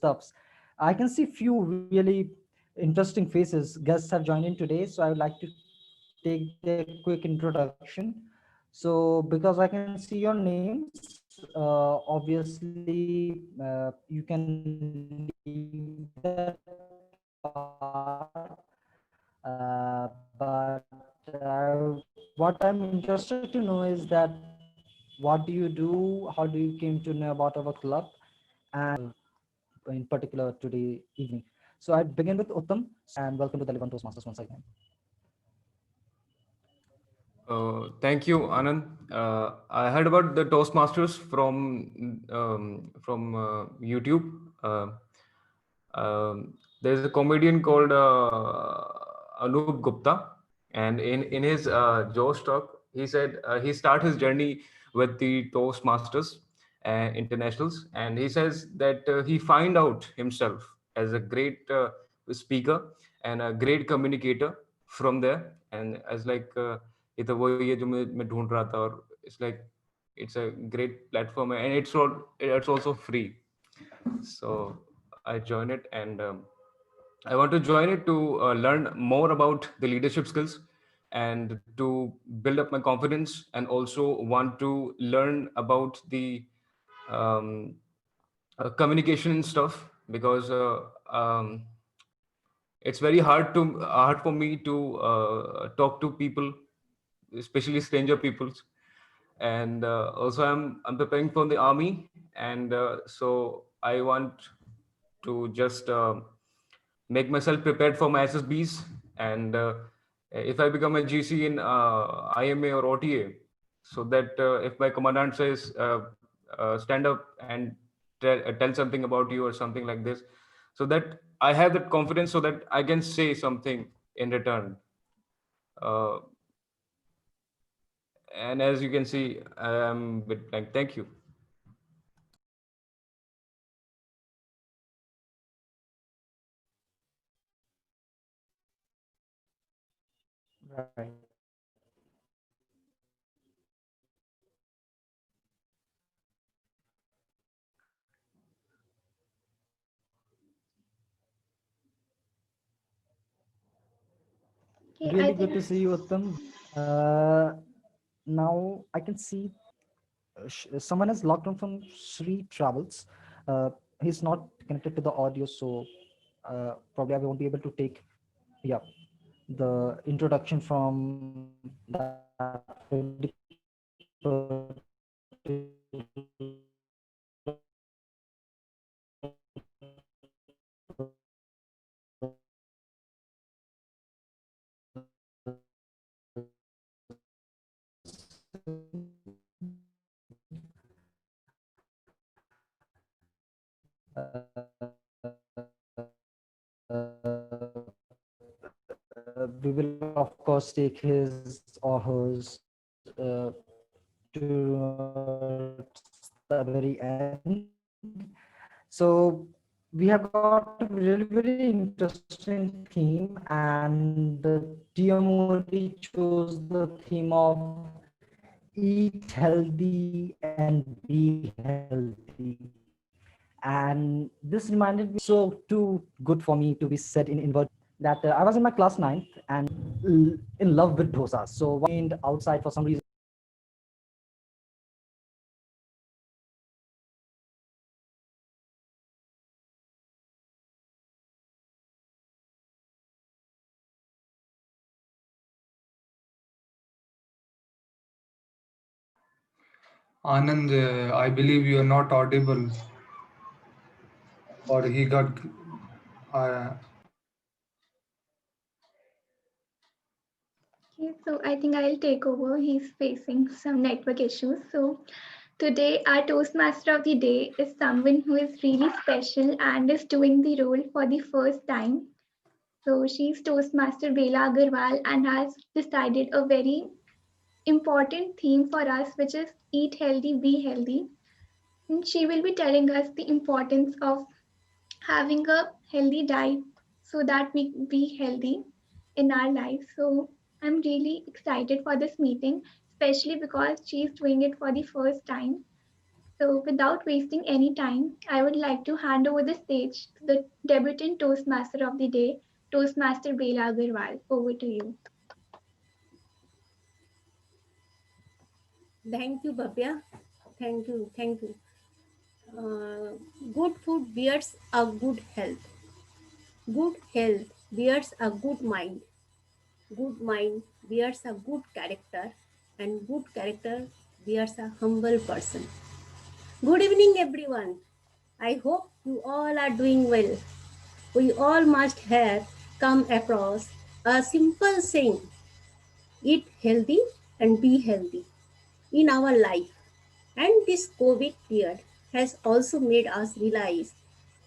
stuffs. I can see few really interesting faces. Guests have joined in today, so I would like to take their quick introduction. So, because I can see your names, obviously you can leave that part. What I'm interested to know is that what do you do? How do you came to know about our club, and in particular today evening. So I begin with Uttam and welcome to the Live on Toastmasters once again. Thank you, Anand. I heard about the Toastmasters from YouTube. There's a comedian called Anup Gupta, and in his Josh talk, he said he started his journey with the Toastmasters internationals, and he says that he find out himself as a great speaker and a great communicator from there, and as like ये तो वही है जो मैं ढूंढ रहा था और it's like it's a great platform and it's also free. So I joined it, and I want to join it to learn more about the leadership skills and to build up my confidence, and also want to learn about the um, communication and stuff, because it's very hard for me to talk to people, especially stranger peoples. And also I'm preparing for the army, and so I want to just make myself prepared for my SSBs, and if I become a GC in IMA or OTA, so that if my commandant says stand up and tell something about you or something like this, so that I have that confidence, so that I can say something in return. uh, and as you can see, I'm with like, thank you. Right. Okay, I Really good think to see you, Uttam. Uh, Now I can see someone has logged on from Sri Travels. He's not connected to the audio, so probably I won't be able to take, yeah, the introduction from that we will of course take his or hers towards the very end. So we have got a very interesting theme, and the TMOD chose the theme of eat healthy and be healthy. And this reminded me so too good for me to be said in inverted that I was in my class ninth and in love with dosas. So one outside for some reason. Anand, I believe you are not audible, or he got. Uh, okay, so I think I'll take over. He's facing some network issues. So today our Toastmaster of the day is someone who is really special and is doing the role for the first time. So she's Toastmaster Bela Agarwal and has decided a very important theme for us, which is eat healthy, be healthy. And she will be telling us the importance of having a healthy diet so that we be healthy in our life. So I'm really excited for this meeting, especially because she's doing it for the first time. So, without wasting any time, I would like to hand over the stage to the debutant Toastmaster of the day, Toastmaster Bela Agarwal. Over to you. Thank you, Bhavya. Thank you. Thank you. Uh, Good food bears a good health. Good health bears a good mind. Good mind bears a good character. And good character bears a humble person. Good evening, everyone. I hope you all are doing well. We all must have come across a simple saying: eat healthy and be healthy in our life. And this COVID period has also made us realize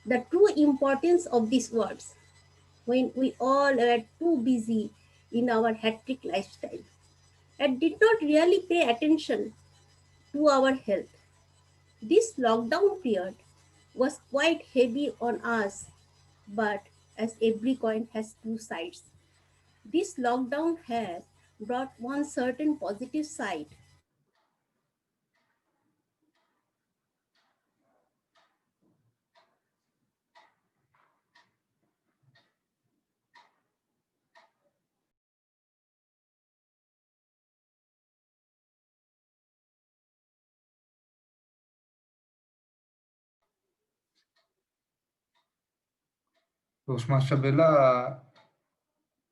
the true importance of these words when we all were too busy in our hectic lifestyle and did not really pay attention to our health. This lockdown period was quite heavy on us, but as every coin has two sides, this lockdown has brought one certain positive side. Toastmaster Bela,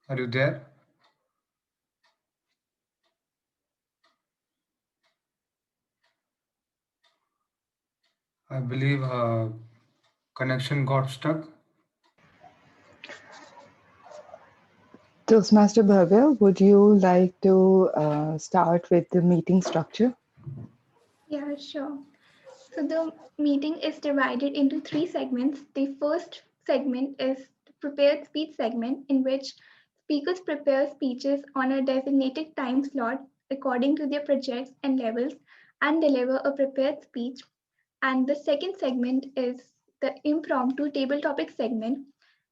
are you there? I believe connection got stuck. Toastmaster Bhavya, would you like to start with the meeting structure? Yeah, sure. So the meeting is divided into three segments. The first segment is the prepared speech segment, in which speakers prepare speeches on a designated time slot according to their projects and levels and deliver a prepared speech. And the second segment is the impromptu table topic segment,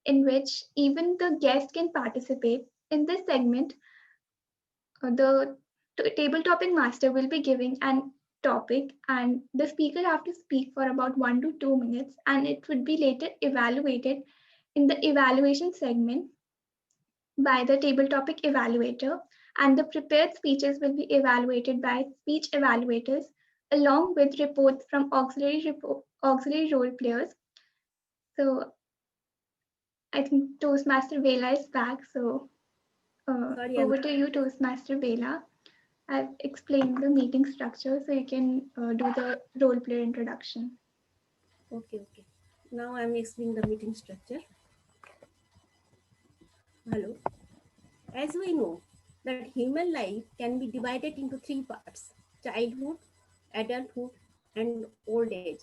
in which even the guest can participate. In this segment, the table topic master will be giving an topic, and the speaker have to speak for about 1 to 2 minutes, and it would be later evaluated in the evaluation segment by the table topic evaluator, and the prepared speeches will be evaluated by speech evaluators along with reports from auxiliary role players. So I think Toastmaster Vela is back. So Sorry, over to you, Toastmaster Vela. I've explained the meeting structure, so you can do the role player introduction. okay. Now I'm explaining the meeting structure. Hello. As we know, that human life can be divided into three parts: childhood, adulthood, and old age.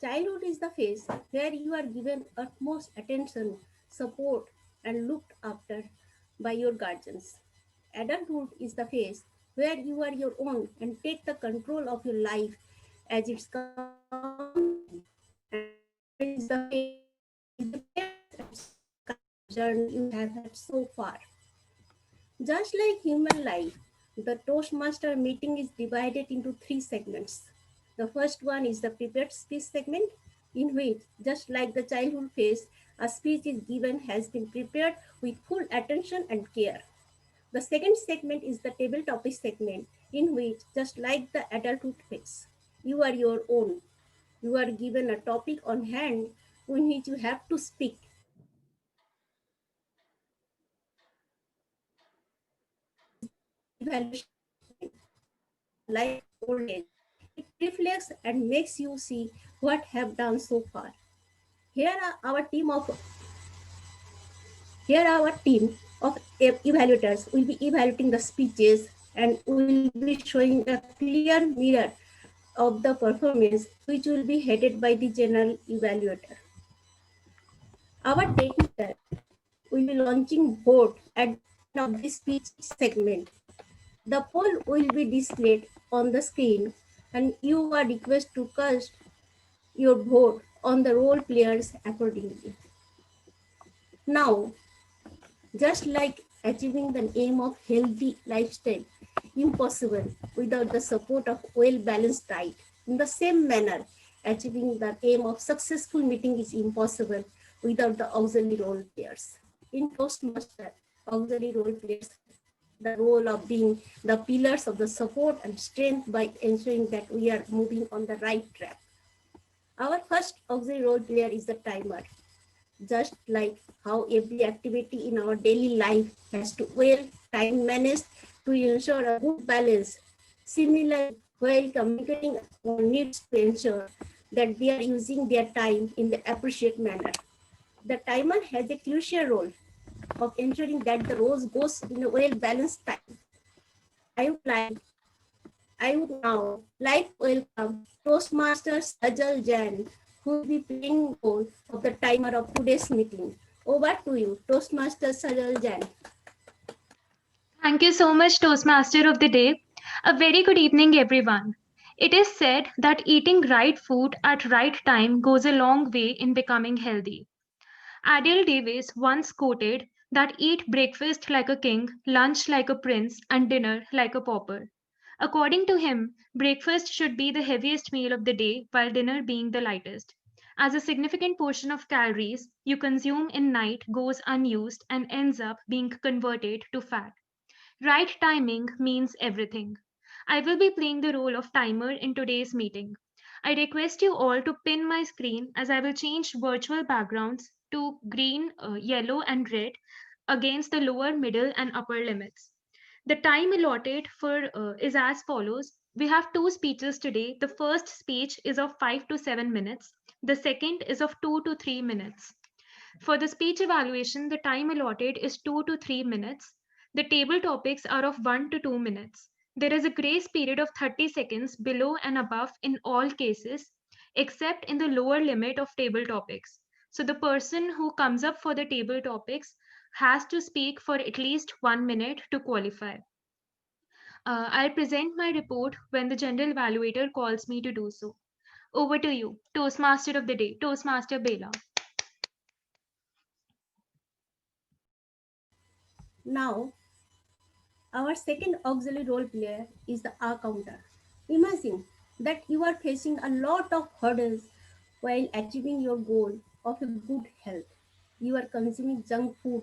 Childhood is the phase where you are given utmost attention, support, and looked after by your guardians. Adulthood is the phase where you are your own and take the control of your life as it's come to you. And old age is the phase where you reflect and see what kind of journey you have had so far. Just like human life, the Toastmaster meeting is divided into three segments. The first one is the prepared speech segment, in which, just like the childhood phase, a speech is given has been prepared with full attention and care. The second segment is the table topic segment, in which, just like the adulthood phase, you are your own. You are given a topic on hand in which you have to speak. Evaluation segment. Just like old age, it reflects and makes you see what have done so far. Here are our team of Here our team of evaluators will be evaluating the speeches and will be showing a clear mirror of the performance, which will be headed by the general evaluator. Our technician will be launching vote at the end of this speech segment. The poll will be displayed on the screen, and you are requested to cast your vote on the role players accordingly. Now, just like achieving the aim of healthy lifestyle, impossible without the support of well-balanced diet. In the same manner, achieving the aim of successful meeting is impossible without the auxiliary role players. In Toastmaster, auxiliary role players the role of being the pillars of the support and strength by ensuring that we are moving on the right track. Our first auxiliary role player is the timer. Just like how every activity in our daily life has to well time managed to ensure a good balance. Similarly, while communicating one needs to ensure that they are using their time in the appropriate manner. The timer has a crucial role of ensuring that the rose goes in a well balanced time. I would like I would now like to welcome Toastmaster Sajal Jain, who will be playing role of the timer of today's meeting. Over to you, Toastmaster Sajal Jain. Thank you so much, Toastmaster of the Day. A very good evening, everyone. It is said that eating right food at right time goes a long way in becoming healthy. Adele Davis once quoted that eat breakfast like a king, lunch like a prince, and dinner like a pauper. According to him, breakfast should be the heaviest meal of the day, while dinner being the lightest, as a significant portion of calories you consume in night goes unused and ends up being converted to fat. Right timing means everything. I will be playing the role of timer in today's meeting. I request you all to pin my screen as I will change virtual backgrounds to green, yellow, and red against the lower, middle, and upper limits. The time allotted for is as follows. We have two speeches today. The first speech is of 5 to 7 minutes. The second is of 2 to 3 minutes. For the speech evaluation, the time allotted is 2 to 3 minutes. The table topics are of 1 to 2 minutes. There is a grace period of 30 seconds below and above in all cases, except in the lower limit of table topics. So the person who comes up for the table topics has to speak for at least 1 minute to qualify. I'll present my report when the general evaluator calls me to do so. Over to you, Toastmaster of the Day, Toastmaster Bela. Now, our second auxiliary role player is the R counter. Imagine that you are facing a lot of hurdles while achieving your goal of a good health. You are consuming junk food,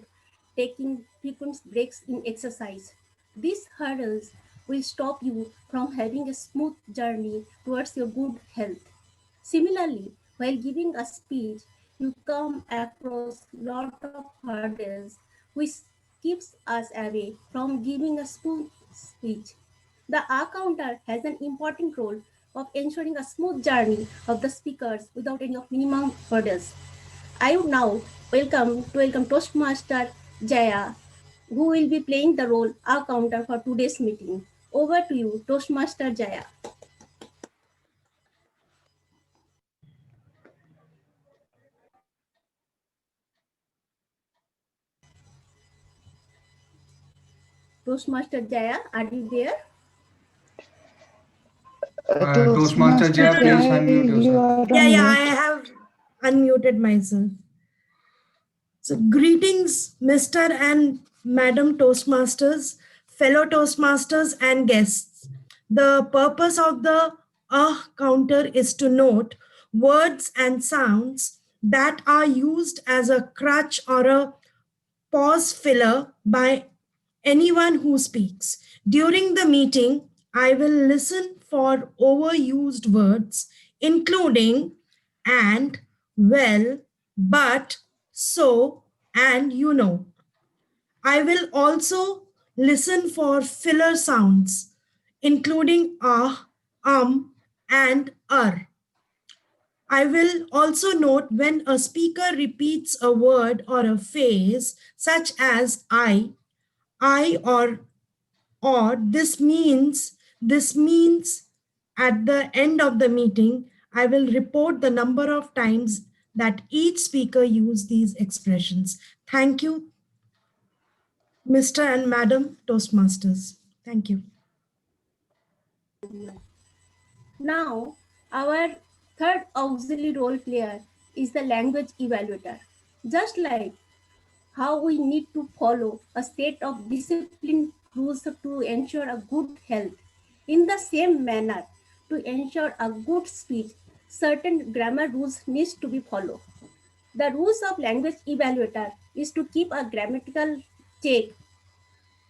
taking frequent breaks in exercise. These hurdles will stop you from having a smooth journey towards your good health. Similarly, while giving a speech, you come across lot of hurdles which keeps us away from giving a smooth speech. The R counter has an important role of ensuring a smooth journey of the speakers without any of minimum hurdles. I would now welcome Toastmaster Jaya, who will be playing the role R counter for today's meeting. Over to you, Toastmaster Jaya. Toastmaster Jaya, are you there? Toastmaster Toastmaster Jaya, please Jai, unmute you yourself. are on Yeah, I mute. have unmuted myself. So, greetings, Mr. and Madam Toastmasters, fellow Toastmasters, and guests. The purpose of the counter is to note words and sounds that are used as a crutch or a pause filler by anyone who speaks. During the meeting, I will listen for overused words, including and, well, but, so, and you know. I will also listen for filler sounds, including and I will also note when a speaker repeats a word or a phrase, such as I, or this means at the end of the meeting, I will report the number of times that each speaker used these expressions. Thank you, Mr. and Madam Toastmasters. Thank you. Now, our third auxiliary role player is the language evaluator. Just like how we need to follow a set of disciplined rules to ensure a good health, in the same manner, To ensure a good speech, certain grammar rules needs to be followed. The rules of language evaluator is to keep a grammatical check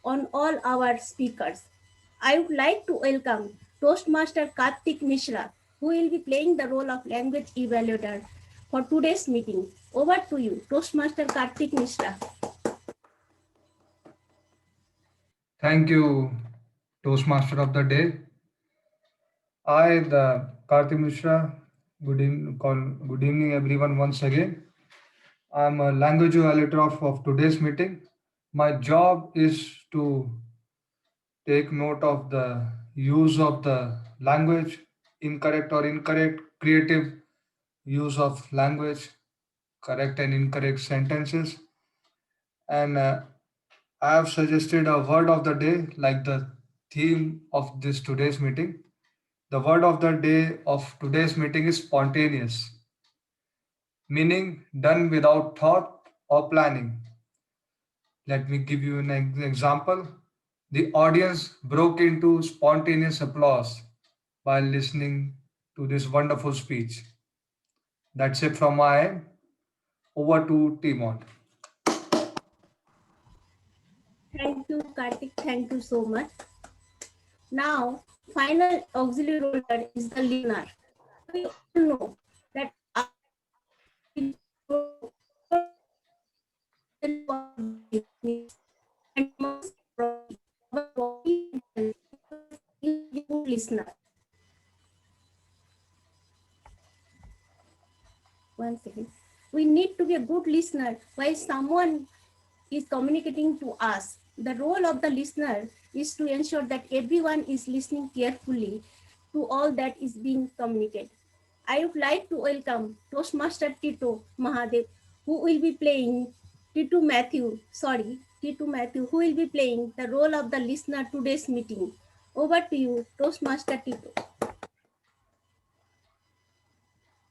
on all our speakers. I would like to welcome Toastmaster Kartik Mishra, who will be playing the role of language evaluator for today's meeting. Over to you, Toastmaster Kartik Mishra. Thank you, Toastmaster of the Day. I, the Karthi Mishra, good evening everyone once again. I'm a language evaluator of today's meeting. My job is to take note of the use of the language, incorrect or incorrect, creative use of language, correct and incorrect sentences. And I have suggested a word of the day like the theme of this today's meeting. The word of the day of today's meeting is spontaneous, meaning done without thought or planning. Let me give you an example. The audience broke into spontaneous applause while listening to this wonderful speech. That's it from my end. Over to TMoD. Thank you, Kartik. Thank you so much. Now, final auxiliary role here is the listener. We all know that our and most probably our body is a good listener. One second. We need to be a good listener while someone is communicating to us. The role of the listener is to ensure that everyone is listening carefully to all that is being communicated. I would like to welcome Toastmaster Tito Mahadev, who will be playing Tito Matthew, who will be playing the role of the listener today's meeting. Over to you, Toastmaster Tito.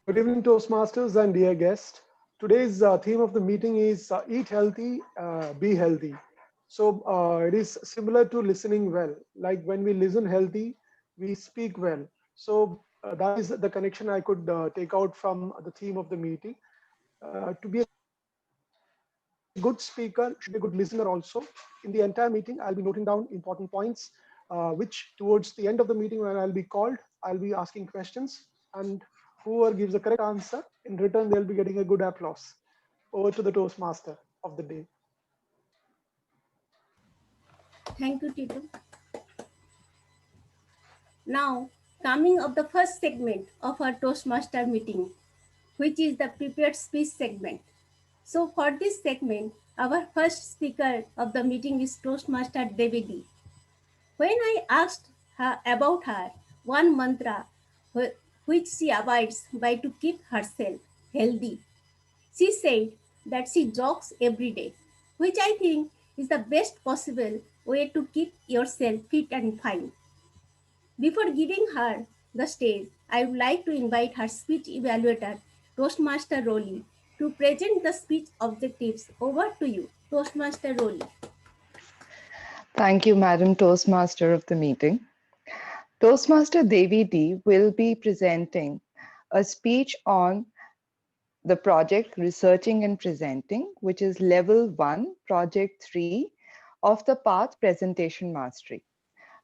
Good evening, Toastmasters and dear guest. Today's theme of the meeting is Eat Healthy, Be Healthy. So it is similar to listening well. Like when we listen healthy, we speak well. So that is the connection I could take out from the theme of the meeting. To be a good speaker, should be a good listener also. In the entire meeting, I'll be noting down important points, which towards the end of the meeting, when I'll be called, I'll be asking questions. And whoever gives the correct answer, in return, they'll be getting a good applause. Over to the Toastmaster of the day. Thank you, Tito. Now, coming of the first segment of our Toastmaster meeting, which is the prepared speech segment. So for this segment, our first speaker of the meeting is Toastmaster Devidi. When I asked her about her one mantra which she abides by to keep herself healthy, she said that she jogs every day, which I think is the best possible way to keep yourself fit and fine. Before giving her the stage, I would like to invite her speech evaluator, Toastmaster Roli, to present the speech objectives. Over to you, Toastmaster Roli. Thank you, Madam Toastmaster of the meeting. Toastmaster Devi D will be presenting a speech on the project Researching and Presenting, which is Level 1, Project 3 of the Path Presentation Mastery.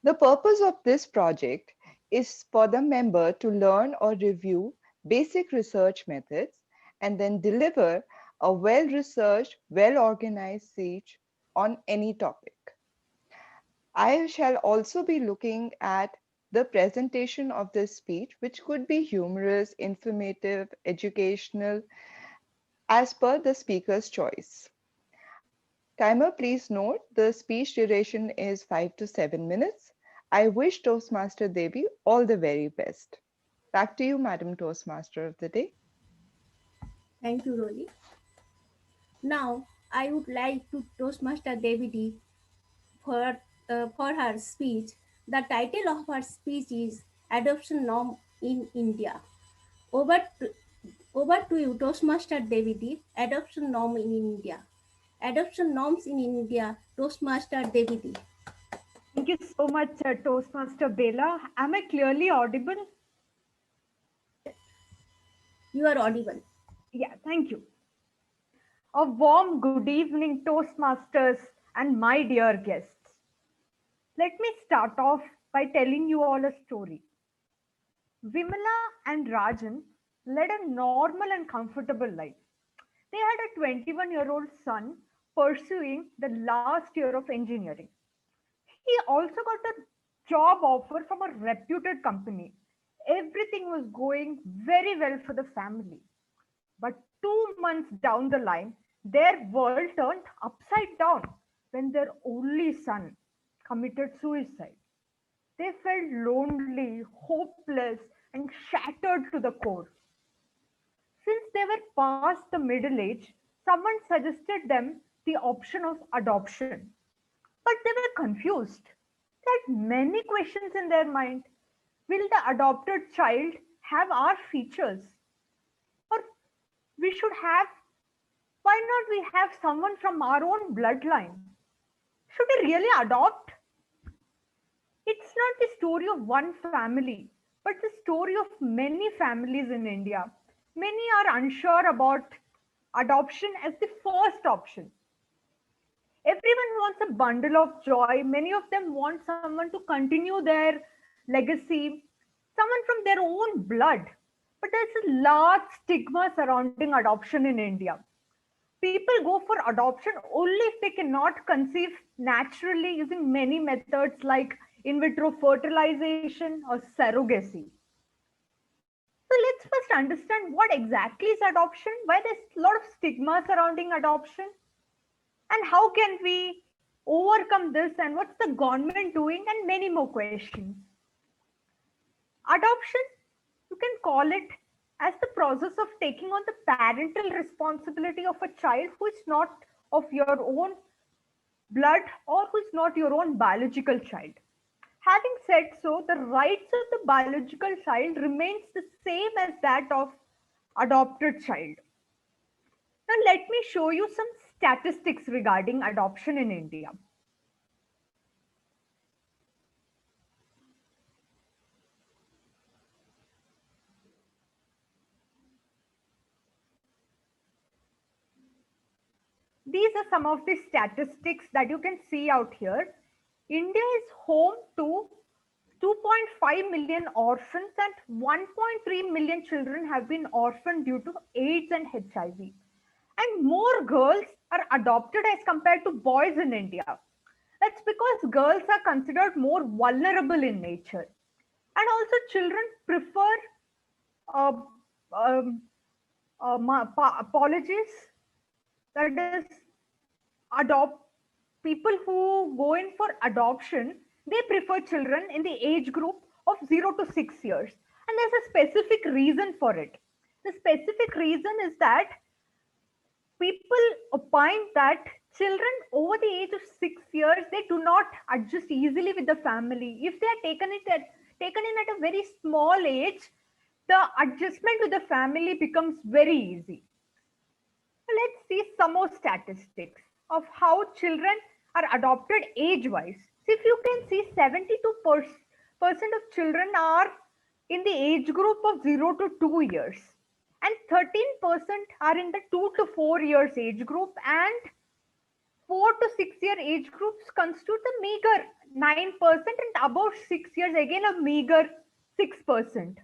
The purpose of this project is for the member to learn or review basic research methods and then deliver a well-researched, well-organized speech on any topic. I shall also be looking at the presentation of this speech, which could be humorous, informative, educational, as per the speaker's choice. Timer, please note the speech duration is 5 to 7 minutes. I wish Toastmaster Devi all the very best. Back to you, Madam Toastmaster of the day. Thank you, Roli. Now, I would like to Toastmaster Devidi for her speech. The title of her speech is Adoption Norm in India. Over to, over to you, Toastmaster Devidi, Adoption Norm in India. Adoption norms in India, Toastmaster Devidi. Thank you so much, Toastmaster Bela. Am I clearly audible? You are audible. Yeah, thank you. A warm good evening, Toastmasters and my dear guests. Let me start off by telling you all a story. Vimala and Rajan led a normal and comfortable life. They had a 21-year-old son pursuing the last year of engineering. He also got a job offer from a reputed company. Everything was going very well for the family. But 2 months down the line, their world turned upside down when their only son committed suicide. They felt lonely, hopeless, and shattered to the core. Since they were past the middle age, someone suggested them the option of adoption. But they were confused. They had many questions in their mind. Will the adopted child have our features? Or we should have, why not we have someone from our own bloodline? Should we really adopt? It's not the story of one family, but the story of many families in India. Many are unsure about adoption as the first option. Everyone wants a bundle of joy. Many of them want someone to continue their legacy, someone from their own blood. But there's a large stigma surrounding adoption in India. People go for adoption only if they cannot conceive naturally using many methods like in vitro fertilization or surrogacy. So let's first understand what exactly is adoption, why there's a lot of stigma surrounding adoption, and how can we overcome this, and what's the government doing, and many more questions. Adoption, you can call it as the process of taking on the parental responsibility of a child who is not of your own blood or who is not your own biological child. Having said so, the rights of the biological child remains the same as that of adopted child. Now let me show you some statistics regarding adoption in India. These are some of the statistics that you can see out here. India is home to 2.5 million orphans and 1.3 million children have been orphaned due to AIDS and HIV. And more girls are adopted as compared to boys in India. That's because girls are considered more vulnerable in nature. And also children prefer uh, um, apologies, that is adopt people who go in for adoption, they prefer children in the age group of 0 to 6 years, and there's a specific reason for it. The specific reason is that people opine that children over the age of 6 years, they do not adjust easily with the family. If they are taken in at a very small age, the adjustment with the family becomes very easy. Let's see some more statistics of how children are adopted age-wise. So if you can see, 72% of children are in the age group of 0 to 2 years, and 13% are in the 2 to 4 years age group, and 4 to 6 year age groups constitute a meager 9%, and above 6 years again a meager 6%.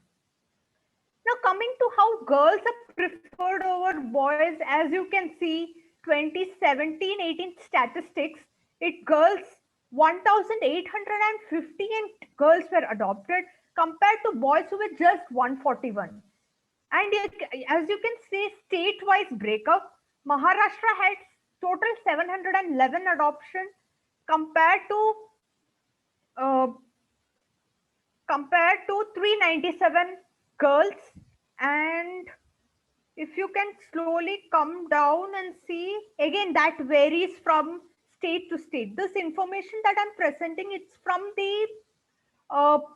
Now coming to how girls are preferred over boys, as you can see, 2017-18 statistics, it girls 1,815 girls were adopted compared to boys who were just 141. And as you can see, state-wise breakup, Maharashtra had total 711 adoption compared to uh, 397 girls. And if you can slowly come down and see, again that varies from state to state. This information that I'm presenting, it's from the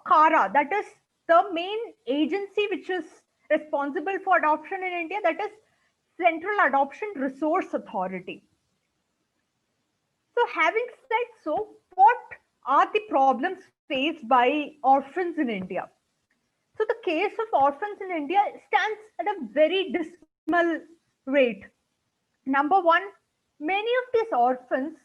CARA, that is the main agency which is responsible for adoption in India, that is Central Adoption Resource Authority. So having said so, what are the problems faced by orphans in India? So So the case of orphans in India stands at a very dismal rate. Number one, many of these orphans,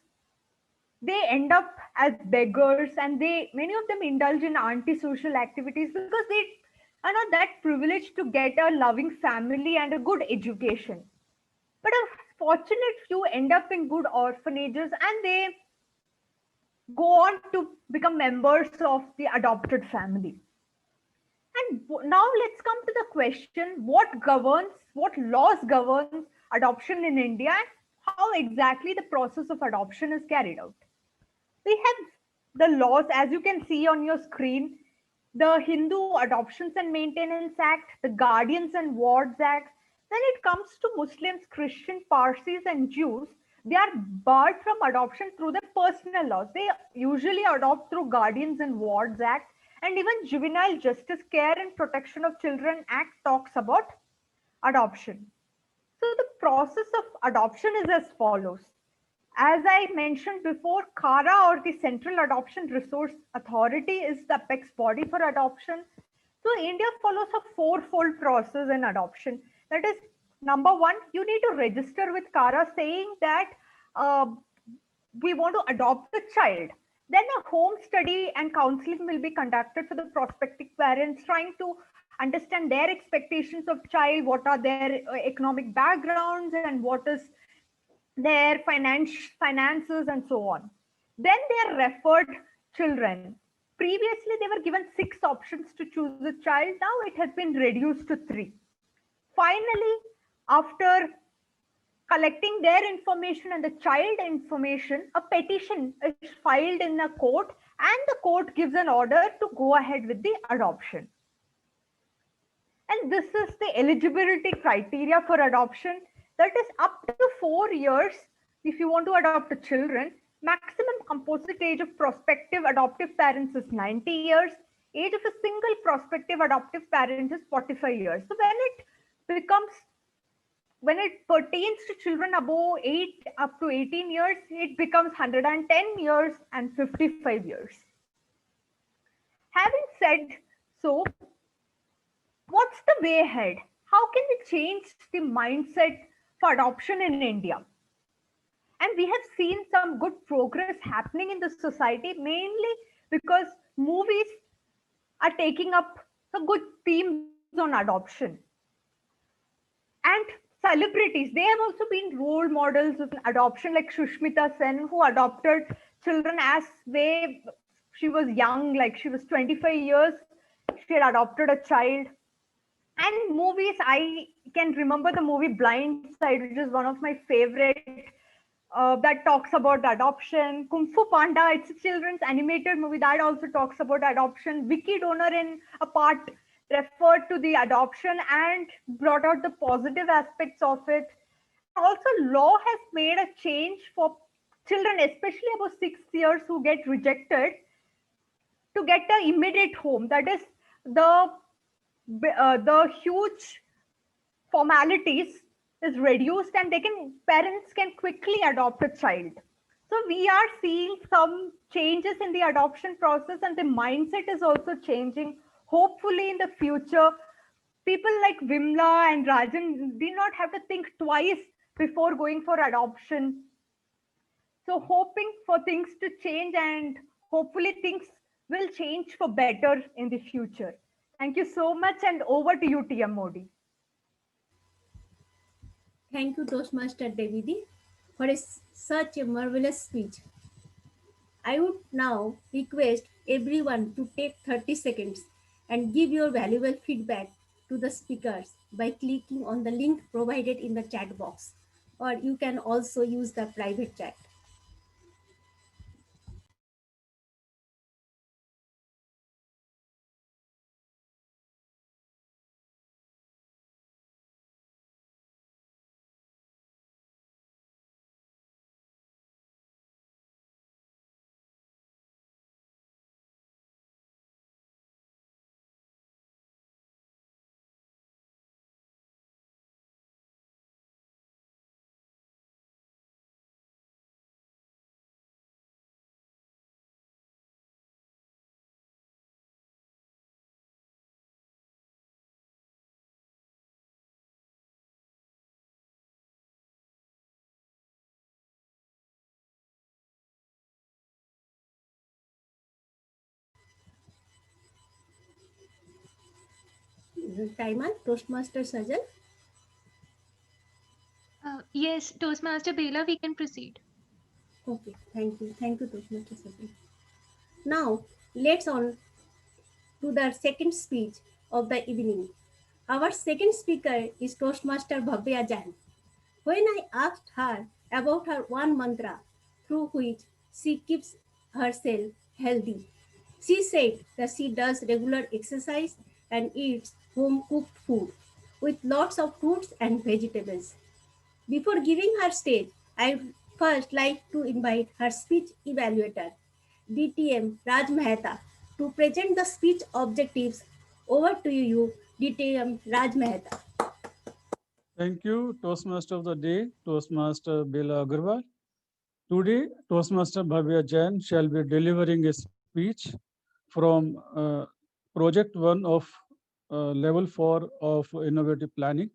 they end up as beggars, and many of them indulge in antisocial activities because they are not that privileged to get a loving family and a good education. But a fortunate few end up in good orphanages, and they go on to become members of the adopted family. And now let's come to the question, what laws governs adoption in India, and how exactly the process of adoption is carried out. We have the laws, as you can see on your screen, the Hindu Adoptions and Maintenance Act, the Guardians and Wards Act. When it comes to Muslims, Christian, Parsis, and Jews, they are barred from adoption through their personal laws. They usually adopt through Guardians and Wards Act, and even Juvenile Justice Care and Protection of Children Act talks about adoption. So the process of adoption is as follows. As I mentioned before, CARA, or the Central Adoption Resource Authority, is the apex body for adoption. So India follows a fourfold process in adoption. That is, number one, you need to register with CARA saying that uh, we want to adopt a child. Then a home study and counseling will be conducted for the prospective parents, trying to understand their expectations of child, what are their economic backgrounds, and what is their finances, and so on. Then they are referred children. Previously, they were given 6 options to choose a child. Now it has been reduced to 3. Finally, after collecting their information and the child information, a petition is filed in a court, and the court gives an order to go ahead with the adoption. And this is the eligibility criteria for adoption. That is, up to 4 years, if you want to adopt a children, maximum composite age of prospective adoptive parents is 90 years. Age of a single prospective adoptive parent is 45 years. So when it pertains to children above 8 up to 18 years, it becomes 110 years and 55 years. Having said so, what's the way ahead? How can we change the mindset for adoption in India? And we have seen some good progress happening in the society, mainly because movies are taking up some good themes on adoption. And celebrities, they have also been role models of adoption, like Shushmita Sen, who adopted children she was young, like she was 25 years, she had adopted a child. And movies, I can remember the movie Blind Side, which is one of my favorite, that talks about adoption. Kung Fu Panda, it's a children's animated movie that also talks about adoption. Vicky Donor in a part referred to the adoption and brought out the positive aspects of it. And also, law has made a change for children, especially about 6 years, who get rejected, to get an immediate home. That is, the huge formalities is reduced, and parents can quickly adopt a child. So we are seeing some changes in the adoption process, and the mindset is also changing. Hopefully in the future, people like Vimla and Rajan do not have to think twice before going for adoption. So hoping for things to change, and hopefully things will change for better in the future. Thank you so much, and over to you, TMoD. Thank you, Toastmaster Davidi, for such a marvelous speech. I would now request everyone to take 30 seconds and give your valuable feedback to the speakers by clicking on the link provided in the chat box, or you can also use the private chat. timer, Toastmaster Sajal. Yes, Toastmaster Bela, we can proceed. Okay, thank you, Toastmaster Sajal. Now, let's on to the second speech of the evening. Our second speaker is Toastmaster Bhavya Jain. When I asked her about her one mantra through which she keeps herself healthy, she said that she does regular exercise and eats home cooked food with lots of fruits and vegetables. Before giving her stage, I would first like to invite her speech evaluator, DTM Raj Mehta, to present the speech objectives. Over to you, DTM Raj Mehta. Thank you, Toastmaster of the Day, Toastmaster Bela Agarwal. Today, Toastmaster Bhavya Jain shall be delivering a speech from Project 1 of Level 4 of Innovative Planning.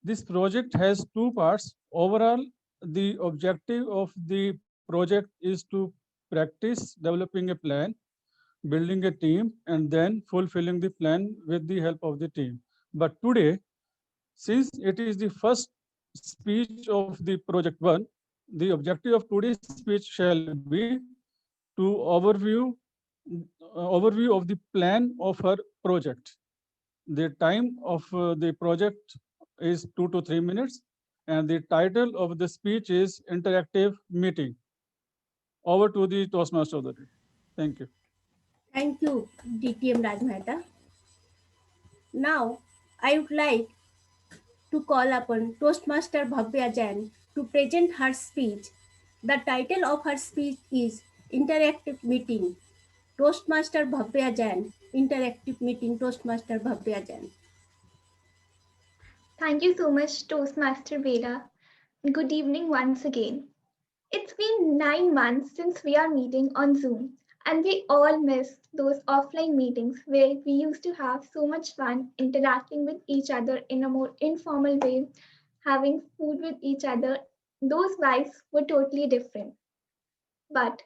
This project has two parts. Overall, the objective of the project is to practice developing a plan, building a team, and then fulfilling the plan with the help of the team. But today, since it is the first speech of the project one, the objective of today's speech shall be to overview of the plan of her project. The time of the project is 2 to 3 minutes, and the title of the speech is Interactive Meeting. Over to the Toastmaster of the day. Thank you. Thank you, DTM Raj Mehta. Now, I would like to call upon Toastmaster Bhavya Jain to present her speech. The title of her speech is Interactive Meeting. Toastmaster Bhavya Jain, Interactive Meeting, Toastmaster Bhavya Jain. Thank you so much, Toastmaster Bela. Good evening once again. It's been 9 months since we are meeting on Zoom, and we all miss those offline meetings where we used to have so much fun interacting with each other in a more informal way, having food with each other. Those vibes were totally different. But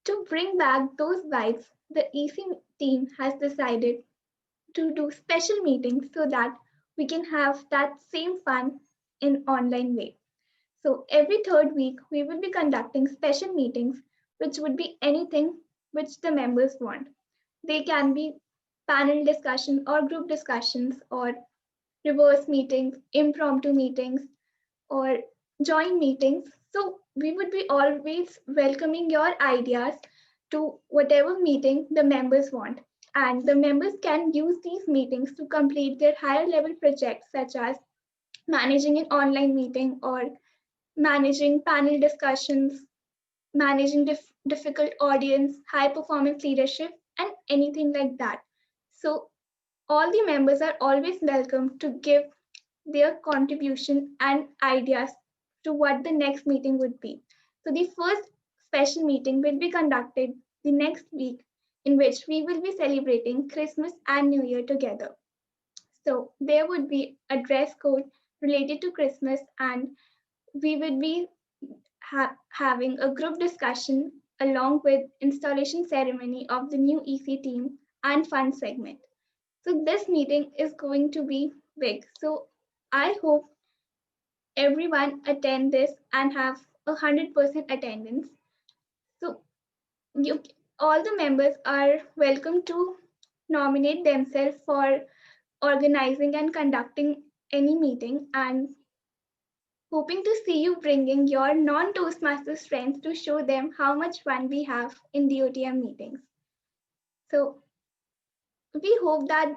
to bring back those vibes, the EC team has decided to do special meetings so that we can have that same fun in online way. So every third week, we will be conducting special meetings, which would be anything which the members want. They can be panel discussion or group discussions or reverse meetings, impromptu meetings, or joint meetings. So we would be always welcoming your ideas to whatever meeting the members want. And the members can use these meetings to complete their higher level projects, such as managing an online meeting or managing panel discussions, managing difficult audience, high performance leadership, and anything like that. So, all the members are always welcome to give their contribution and ideas to what the next meeting would be. So, the first special meeting will be conducted the next week, in which we will be celebrating Christmas and New Year together. So, there would be a dress code related to Christmas, and we would be having a group discussion along with installation ceremony of the new EC team and fun segment. So this meeting is going to be big. So I hope everyone attend this and have 100% attendance. So you, all the members are welcome to nominate themselves for organizing and conducting any meeting, and hoping to see you bringing your non Toastmasters friends to show them how much fun we have in DOTM meetings. So we hope that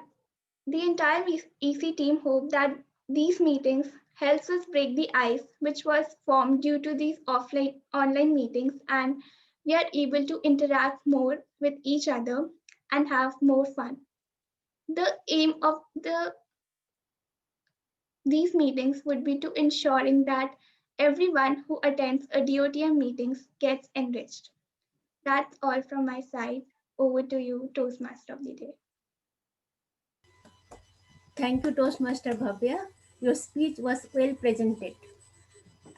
the entire EC team hope that these meetings helps us break the ice which was formed due to these offline online meetings, and we are able to interact more with each other and have more fun. The aim of these meetings would be to ensuring that everyone who attends a DOTM meetings gets enriched. That's all from my side. Over to you, Toastmaster of the Day. Thank you, Toastmaster Bhavya. Your speech was well presented.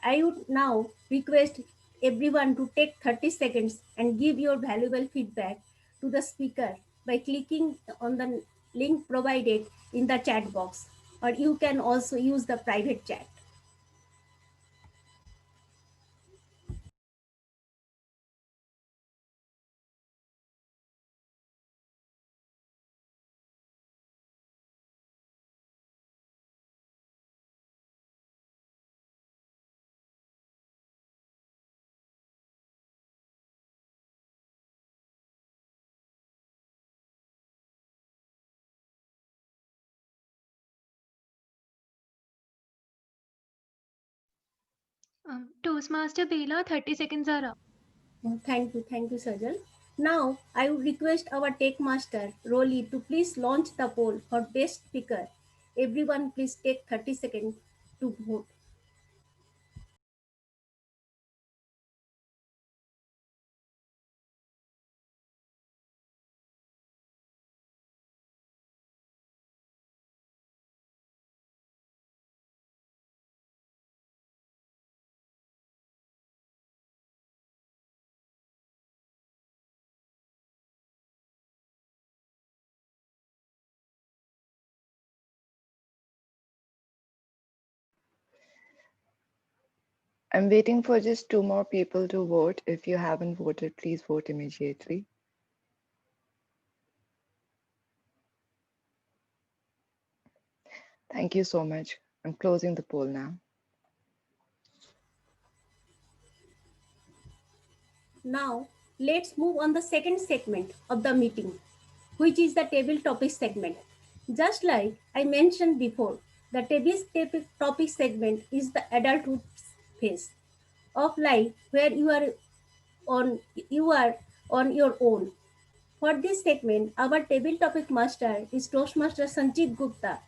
I would now request everyone to take 30 seconds and give your valuable feedback to the speaker by clicking on the link provided in the chat box, or you can also use the private chat. Toastmaster Bela, 30 seconds are up. Thank you, Sajal. Now, I would request our tech master, Rolly, to please launch the poll for best speaker. Everyone, please take 30 seconds to vote. I'm waiting for just 2 more people to vote. If you haven't voted, please vote immediately. Thank you so much. I'm closing the poll now. Now, let's move on the second segment of the meeting, which is the table topic segment. Just like I mentioned before, the topic segment is the adulthood phase of life where on you are on your own. For this segment, our table topic master is Toastmaster Sanjeev Gupta.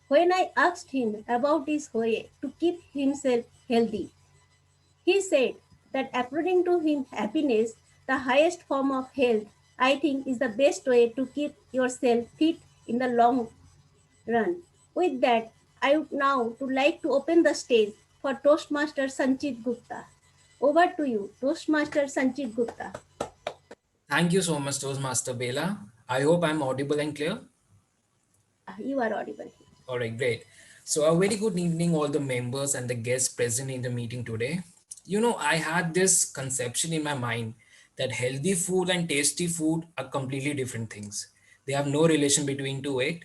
When I asked him about his way to keep himself healthy, he said that according to him, happiness, the highest form of health, I think is the best way to keep yourself fit in the long run. With that, I would now to like to open the stage for Toastmaster Sanchit Gupta. Over to you, Toastmaster Sanchit Gupta. Thank you so much, Toastmaster Bela. I hope I'm audible and clear. You are audible. All right, great. So, a very good evening, all the members and the guests present in the meeting today. I had this conception in my mind that healthy food and tasty food are completely different things. They have no relation between to it.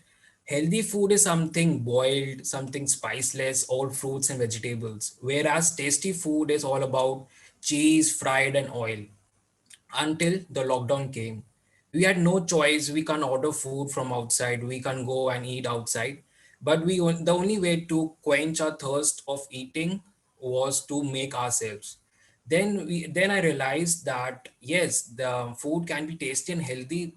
Healthy food is something boiled, something spiceless, all fruits and vegetables, whereas tasty food is all about cheese, fried, and oil until the lockdown came. We had no choice. We can't order food from outside. We can't go and eat outside. But the only way to quench our thirst of eating was to make ourselves. Then I realized that yes, the food can be tasty and healthy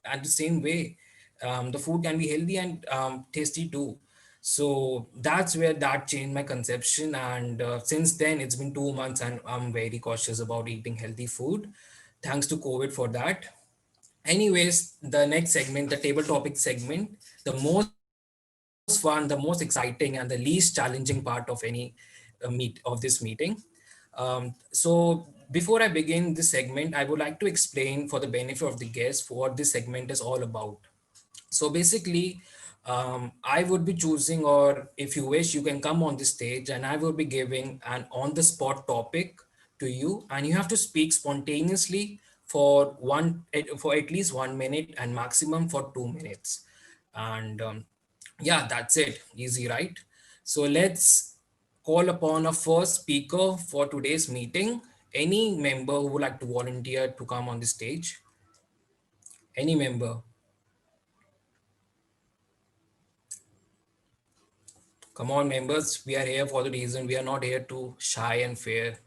at the same way. The food can be healthy and tasty too. So that's where that changed my conception. And since then, it's been 2 months, and I'm very cautious about eating healthy food. Thanks to COVID for that. Anyways, the next segment, the table topic segment, the most fun, the most exciting, and the least challenging part of any of this meeting. So before I begin this segment, I would like to explain for the benefit of the guests what this segment is all about. So basically, I would be choosing, or if you wish, you can come on the stage, and I will be giving an on the spot topic to you, and you have to speak spontaneously for at least 1 minute and maximum for 2 minutes. And yeah, that's it. Easy, right? So let's call upon a first speaker for today's meeting. Any member who would like to volunteer to come on the stage? Any member? Come on, members. We are here for the reason. We are not here to shy and fair.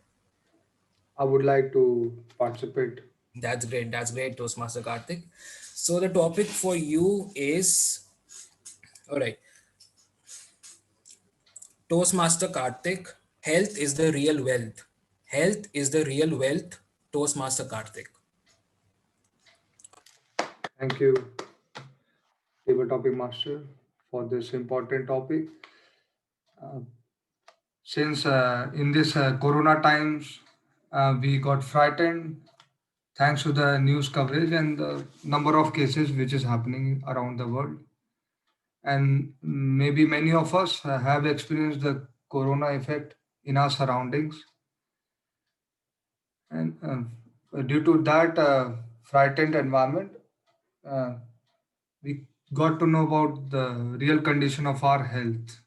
I would like to participate. That's great. That's great, Toastmaster Karthik. So the topic for you is, all right, Toastmaster Karthik. Health is the real wealth. Health is the real wealth. Toastmaster Karthik. Thank you, table topic master, for this important topic. Uh, since in this Corona times, we got frightened thanks to the news coverage and the number of cases which is happening around the world. And maybe many of us have experienced the corona effect in our surroundings. And due to that frightened environment, uh, we got to know about the real condition of our health.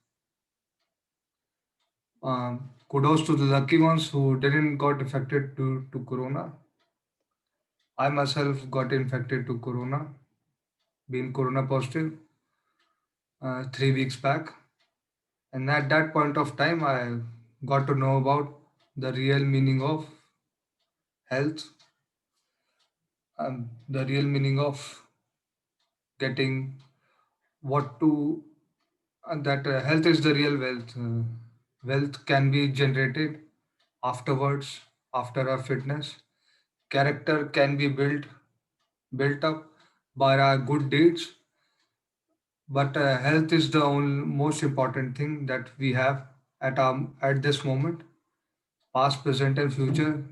Kudos to the lucky ones who didn't got affected to corona. I myself got infected to corona, being corona positive 3 weeks back. And at that point of time, I got to know about the real meaning of health, the real meaning of getting what to, that health is the real wealth. Wealth can be generated afterwards, after our fitness. Character can be built up by our good deeds, but health is the most important thing that we have at this moment, past, present, and future.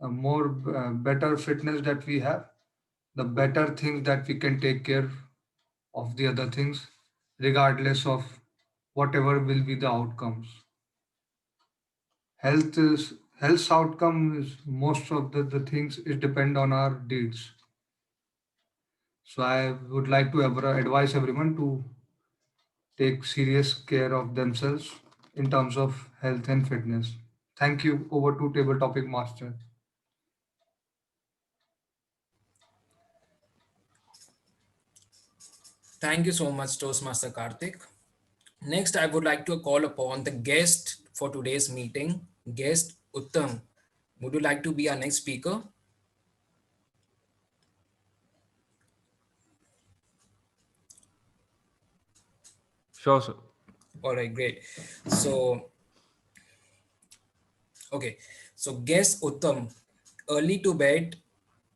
More better fitness that we have, the better things that we can take care of the other things, regardless of whatever will be the outcomes. Health's outcome is most of the things is depend on our deeds. So I would like to advise everyone to take serious care of themselves in terms of health and fitness. Thank you. Over to table topic master. Thank you so much, Toastmaster Karthik. Next, I would like to call upon the guest for today's meeting, guest Uttam. Would you like to be our next speaker? Sure, sir. All right, great. So, okay. So, guest Uttam, early to bed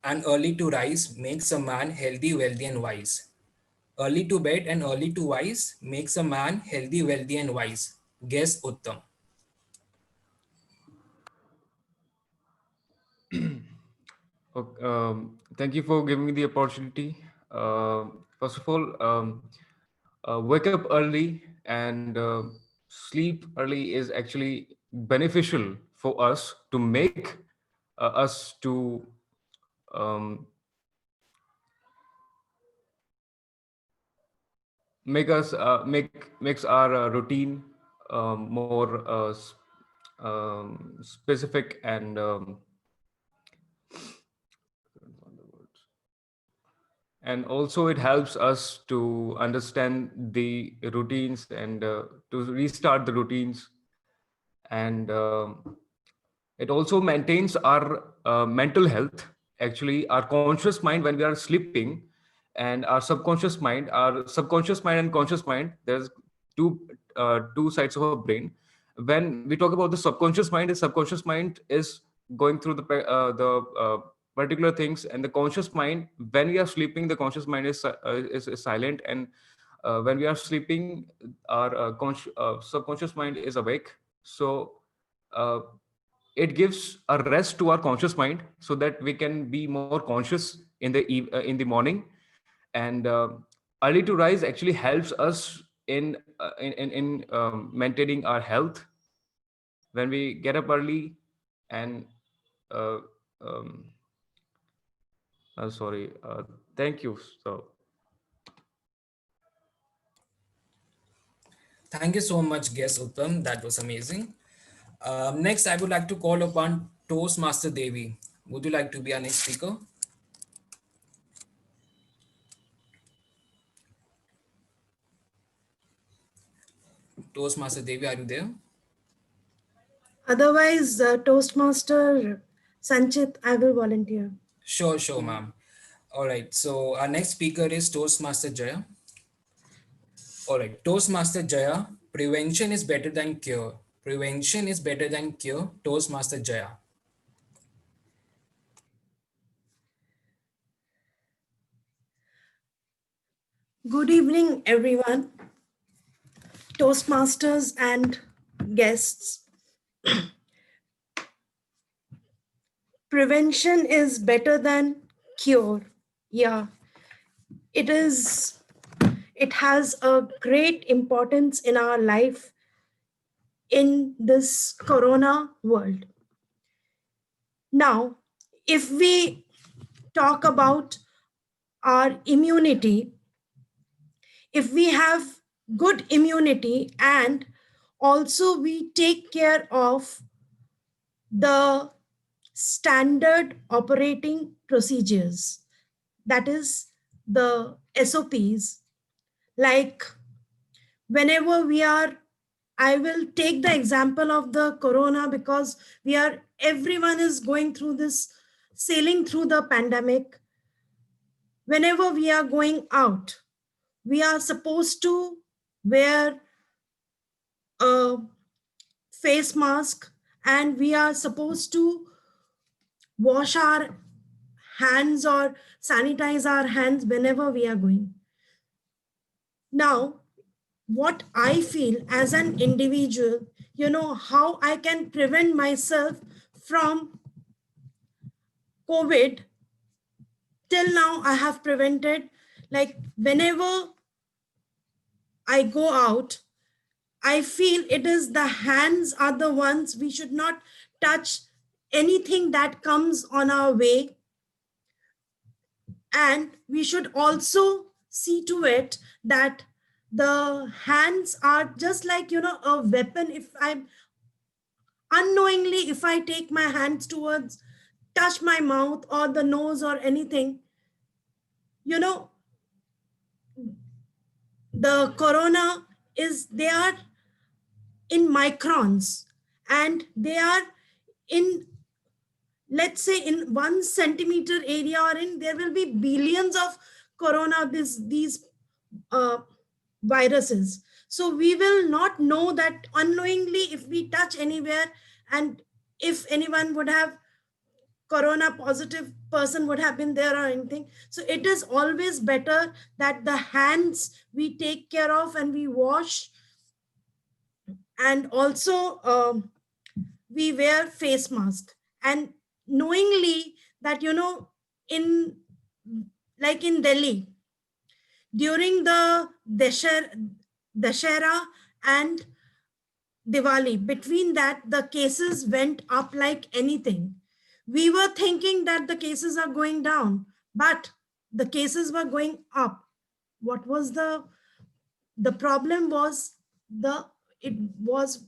and early to rise makes a man healthy, wealthy, and wise. Early to bed and early to rise makes a man healthy, wealthy, and wise. Guess Uttam. Okay, thank you for giving me the opportunity. First of all, wake up early and sleep early is actually beneficial for us to make us to um, makes our routine more specific and also it helps us to understand the routines and to restart the routines, and it also maintains our mental health. Actually, our conscious mind when we are sleeping, and our subconscious mind and conscious mind, there's two sides of our brain. When we talk about the subconscious mind is going through the particular things, and the conscious mind, when we are sleeping, the conscious mind is silent, and when we are sleeping, our subconscious mind is awake. So uh, it gives a rest to our conscious mind so that we can be more conscious in the morning. And early to rise actually helps us in maintaining our health. When we get up early and uh, um, sorry, thank you. So Thank you so much, guest Uttam. That was amazing. Next, I would like to call upon Toastmaster Devi. Would you like to be our next speaker? Toastmaster Devi, are you there? Otherwise, Toastmaster Sanchit, I will volunteer. Sure, ma'am. All right. So our next speaker is Toastmaster Jaya. All right. Toastmaster Jaya. Prevention is better than cure. Prevention is better than cure. Toastmaster Jaya. Good evening, everyone, Toastmasters and guests. Prevention is better than cure. Yeah, it is It has a great importance in our life in this corona world. Now, if we talk about our immunity, if we have good immunity and also we take care of the standard operating procedures, that is the SOPs, like whenever we are, I will take the example of the corona because everyone is going through this, sailing through the pandemic. Whenever we are going out, we are supposed to wear a face mask and we are supposed to wash our hands or sanitize our hands whenever we are going. Now, what I feel as an individual, how I can prevent myself from COVID. Till now, I have prevented, like, whenever I go out, I feel it is the hands are the ones we should not touch anything that comes on our way. And we should also see to it that the hands are just like, a weapon. If I'm unknowingly, if I take my hands towards, touch my mouth or the nose or anything, you know, the corona they are in microns and they are in, let's say, in 1 centimeter area, or in, there will be billions of corona, these uh, viruses. So we will not know that unknowingly if we touch anywhere, and if anyone would have corona positive person would have been there or anything. So it is always better that the hands we take care of and we wash, and also we wear face mask. And knowingly that, in, like in Delhi during the Dashera and Diwali, between that, the cases went up like anything. We were thinking that the cases are going down, but the cases were going up. What was the problem was it was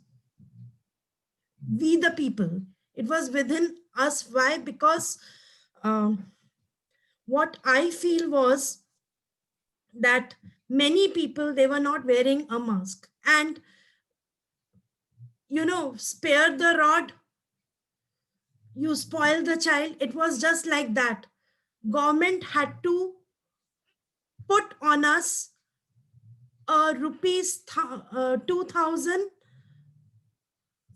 we the people. It was within us. Why? Because what I feel was that many people, they were not wearing a mask. And, spare the rod, you spoil the child. It was just like that. Government had to put on us a rupees 2000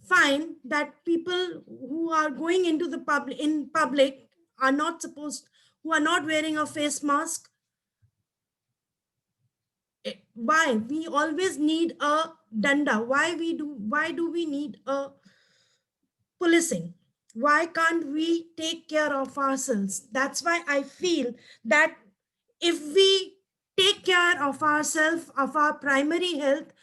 fine, that people who are going into the public are not supposed, who are not wearing a face mask. Why we always need a danda? Why do we need a policing? Why can't we take care of ourselves? That's why I feel that if we take care of ourselves, of our primary health,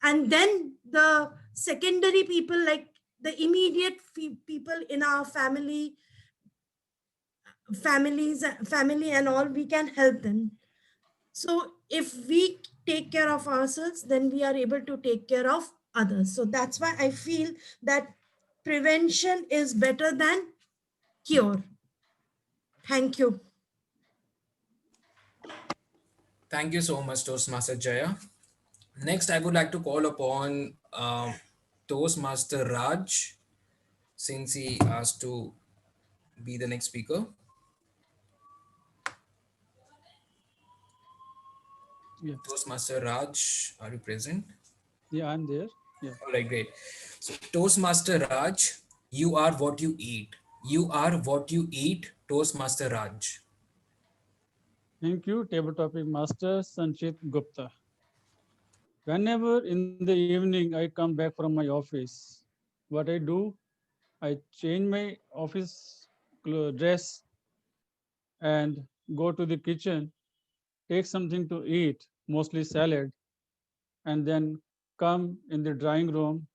and then the secondary people, like the immediate people in our family and all, we can help them. So if we take care of ourselves, then we are able to take care of others. So that's why I feel that prevention is better than cure. Thank you. Thank you so much, Toastmaster Jaya. Next, I would like to call upon Toastmaster Raj, since he asked to be the next speaker. Yeah, Toastmaster Raj, are you present? yeah, I'm there. Yeah. All right, great. So, Toastmaster Raj, you are what you eat. You are what you eat, Toastmaster Raj. Thank you, table topic master Sanchit Gupta. Whenever in the evening I come back from my office, what I do, I change my office dress and go to the kitchen, take something to eat, mostly salad, and then come in the drawing room.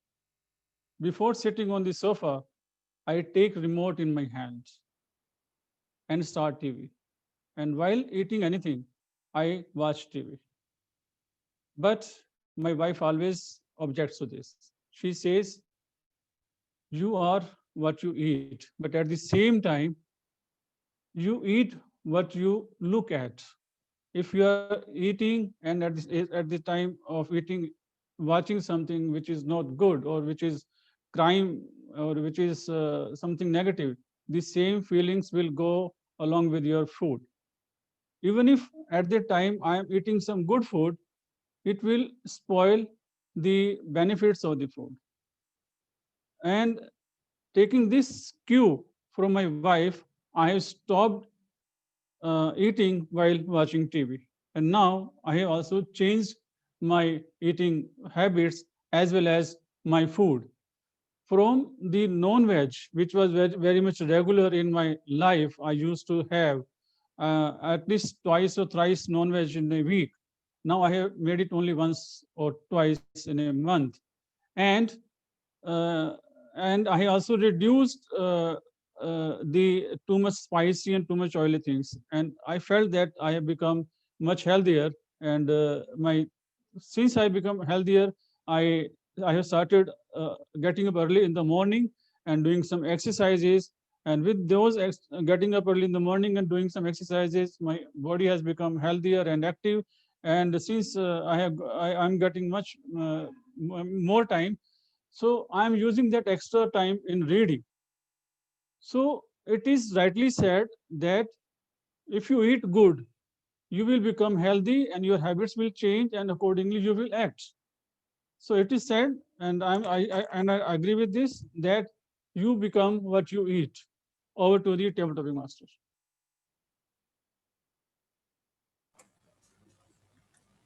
Before sitting on the sofa, I take remote in my hands and start TV. And while eating anything, I watch TV. But my wife always objects to this. She says, you are what you eat, but at the same time, you eat what you look at. If you are eating and at the time of eating, watching something which is not good or which is crime or which is something negative, the same feelings will go along with your food. Even if at the time I am eating some good food, it will spoil the benefits of the food. And taking this cue from my wife, I have stopped eating while watching TV. And now I have also changed my eating habits as well as my food. From the non-veg, which was very much regular in my life, I used to have at least twice or thrice non-veg in a week. Now I have made it only once or twice in a month. And uh, and I also reduced the too much spicy and too much oily things, and I felt that I have become much healthier. And my since I become healthier, I I have started getting up early in the morning and doing some exercises. And with those getting up early in the morning and doing some exercises, my body has become healthier and active. And since I'm getting much more time, so I'm using that extra time in reading. So it is rightly said that if you eat good, you will become healthy and your habits will change, and accordingly you will act. So it is said, and I agree with this, that you become what you eat. Over to the table topic master.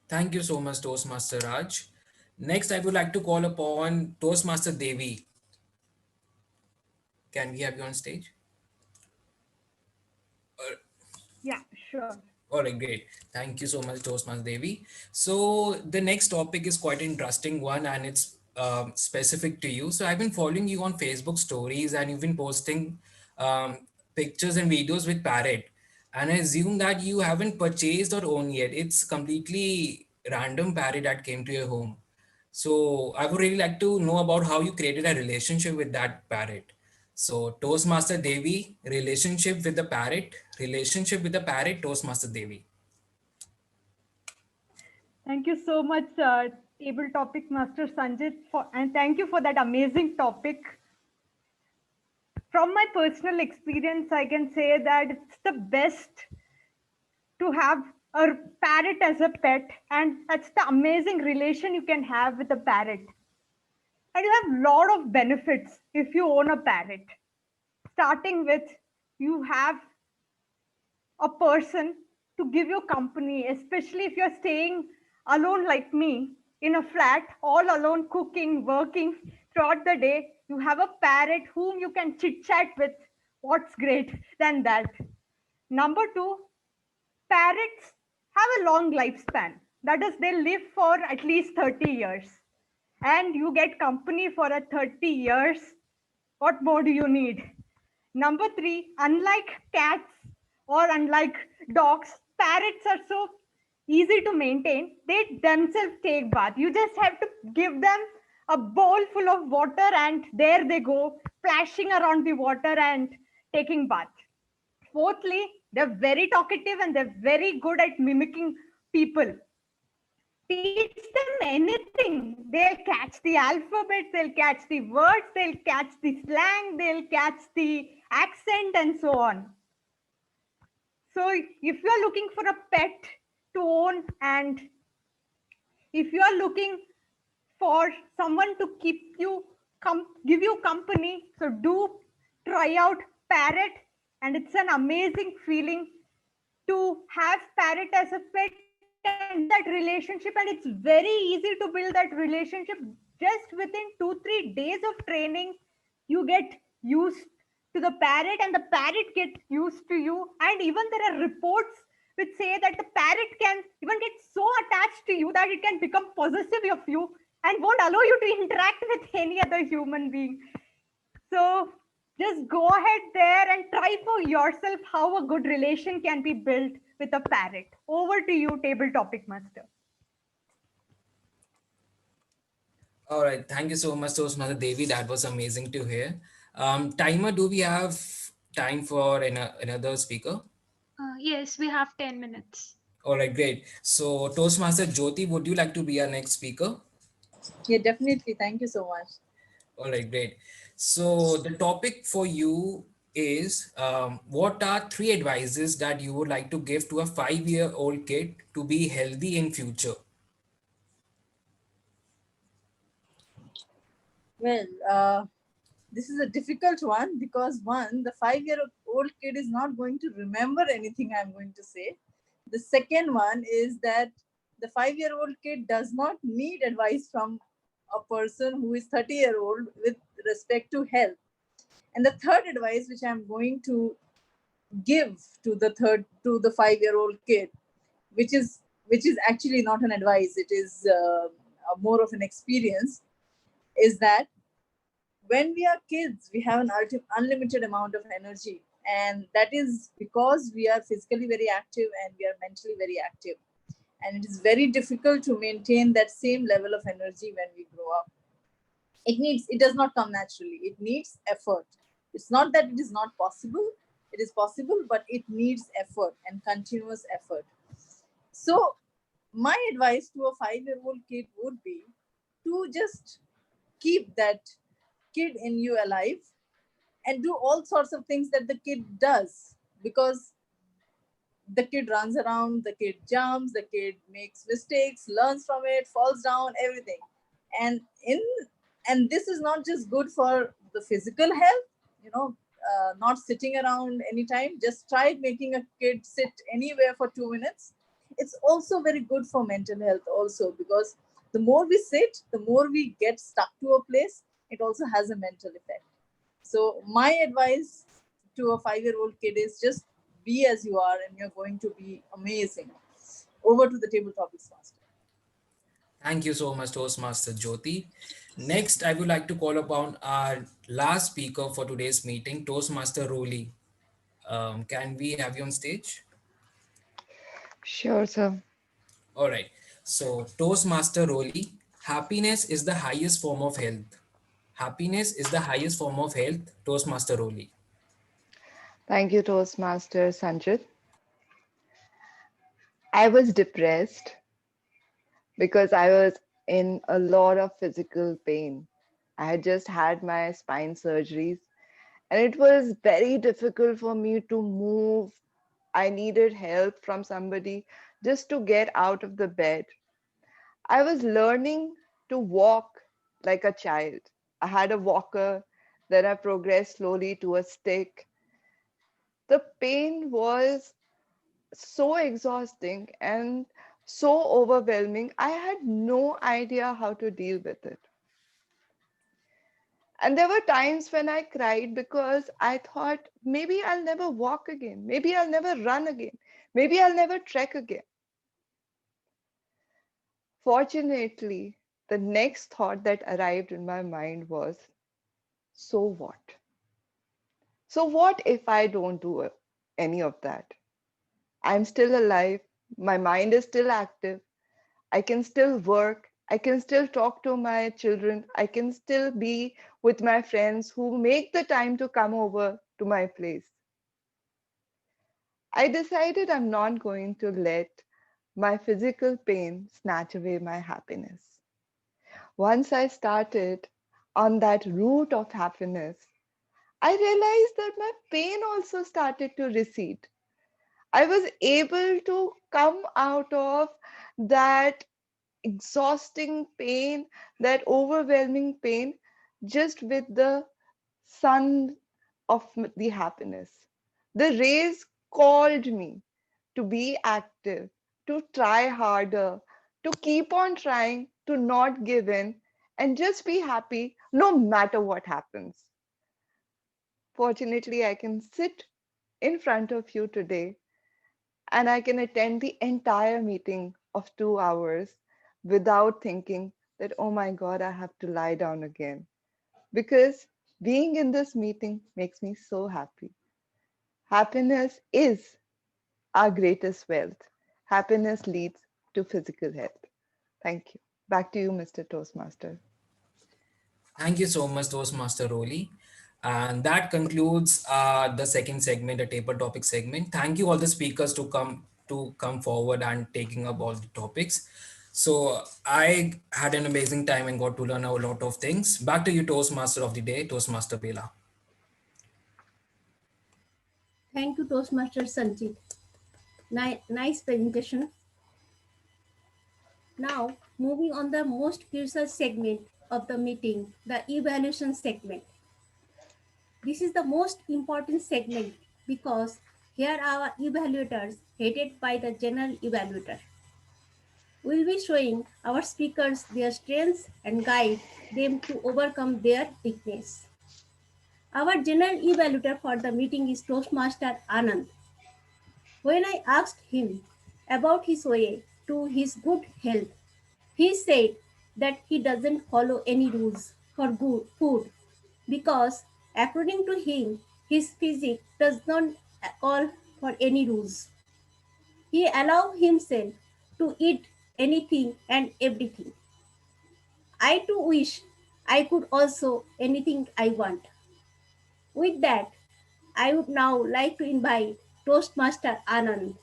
Thank you so much, Toastmaster Raj. Next, I would like to call upon Toastmaster Devi. Can we have you on stage? Yeah, sure. All right, great. Thank you so much, Toastmaster Devi. So the next topic is quite an interesting one, and it's specific to you. So I've been following you on Facebook stories, and you've been posting um, pictures and videos with Parrot. And I assume that you haven't purchased or owned yet. It's completely random Parrot that came to your home. So I would really like to know about how you created a relationship with that parrot. So Toastmaster Devi, relationship with the parrot, Toastmaster Devi. Thank you so much, Table Topic Master Sanjit, and thank you for that amazing topic. From my personal experience, I can say that it's the best to have a parrot as a pet, and that's the amazing relation you can have with a parrot. And you have a lot of benefits if you own a parrot. Starting with, you have a person to give you company, especially if you're staying alone like me in a flat, all alone, cooking, working throughout the day. You have a parrot whom you can chit chat with. What's great than that? Number two, parrots have a long lifespan. That is, they live for at least 30 years. And you get company for a 30 years. What more do you need? Number three, unlike cats or unlike dogs, parrots are so easy to maintain. They themselves take bath. You just have to give them a bowl full of water and there they go, splashing around the water and taking bath. Fourthly, they're very talkative and they're very good at mimicking people. Teach them anything. They'll catch the alphabet, they'll catch the words, they'll catch the slang, they'll catch the accent, and so on. So, if you're looking for a pet to own, and if you're looking for someone to give you company, so do try out Parrot, and it's an amazing feeling to have Parrot as a pet and build that relationship. And it's very easy to build that relationship. Just within 2-3 days of training, you get used to the parrot and the parrot gets used to you. And even there are reports which say that the parrot can even get so attached to you that it can become possessive of you and won't allow you to interact with any other human being. So just go ahead there and try for yourself how a good relation can be built with a parrot. Over to you, table topic master. All right. Thank you so much, Toastmaster Devi. That was amazing to hear. Timer, do we have time for another speaker? Yes, we have 10 minutes. All right, great. So, Toastmaster Jyoti, would you like to be our next speaker? Yeah, definitely. Thank you so much. All right, great. So, the topic for you is what are three advices that you would like to give to a 5-year-old kid to be healthy in future? Well, this is a difficult one because one, the 5-year-old kid is not going to remember anything I'm going to say. The second one is that the 5-year-old kid does not need advice from a person who is 30-year-old with respect to health. And the third advice, which I'm going to give to the 5-year-old kid, which is actually not an advice, it is more of an experience, is that when we are kids, we have an unlimited amount of energy. And that is because we are physically very active and we are mentally very active. And it is very difficult to maintain that same level of energy when we grow up. It does not come naturally. It needs effort. It's not that it is not possible. It is possible, but it needs effort and continuous effort. So my advice to a 5-year-old kid would be to just keep that kid in you alive and do all sorts of things that the kid does, because the kid runs around, the kid jumps, the kid makes mistakes, learns from it, falls down, everything. And in and this is not just good for the physical health, not sitting around anytime. Just try making a kid sit anywhere for 2 minutes. It's also very good for mental health also, because the more we sit, the more we get stuck to a place. It also has a mental effect. So my advice to a 5-year-old kid is just be as you are and you're going to be amazing. Over to the table topics master. Thank you so much, Toastmaster Jyoti. Next, I would like to call upon our last speaker for today's meeting, Toastmaster Roli. Can we have you on stage? Sure, sir. All right. So, Toastmaster Roli, happiness is the highest form of health. Happiness is the highest form of health, Toastmaster Roli. Thank you, Toastmaster Sanjit. I was depressed because I was in a lot of physical pain. I had just had my spine surgeries, and it was very difficult for me to move. I needed help from somebody just to get out of the bed. I was learning to walk like a child. I had a walker, then I progressed slowly to a stick. The pain was so exhausting and so overwhelming. I had no idea how to deal with it. And there were times when I cried because I thought maybe I'll never walk again. Maybe I'll never run again. Maybe I'll never trek again. Fortunately, the next thought that arrived in my mind was, so what? So what if I don't do any of that? I'm still alive. My mind is still active. I can still work. I can still talk to my children. I can still be with my friends who make the time to come over to my place. I decided I'm not going to let my physical pain snatch away my happiness. Once I started on that route of happiness, I realized that my pain also started to recede. I was able to come out of that exhausting pain, that overwhelming pain, just with the sun of the happiness. The rays called me to be active, to try harder, to keep on trying, to not give in, and just be happy no matter what happens. Fortunately, I can sit in front of you today and I can attend the entire meeting of 2 hours without thinking that, oh my God, I have to lie down again. Because being in this meeting makes me so happy. Happiness is our greatest wealth. Happiness leads to physical health. Thank you. Back to you, Mr. Toastmaster. Thank you so much, Toastmaster Roli. And that concludes the second segment, the taper topic segment. Thank you all the speakers to come forward and taking up all the topics. So I had an amazing time and got to learn a lot of things. Back to you, Toastmaster of the day, Toastmaster Bela. Thank you, Toastmaster Sanjit. Nice presentation. Now, moving on the most crucial segment of the meeting, the evaluation segment. This is the most important segment because here are our evaluators headed by the general evaluator. We will be showing our speakers their strengths and guide them to overcome their weakness. Our general evaluator for the meeting is Toastmaster Anand. When I asked him about his way to his good health, he said that he doesn't follow any rules for good food because, according to him, his physique does not call for any rules. He allows himself to eat anything and everything. I too wish I could also anything I want. With that, I would now like to invite Toastmaster Anand.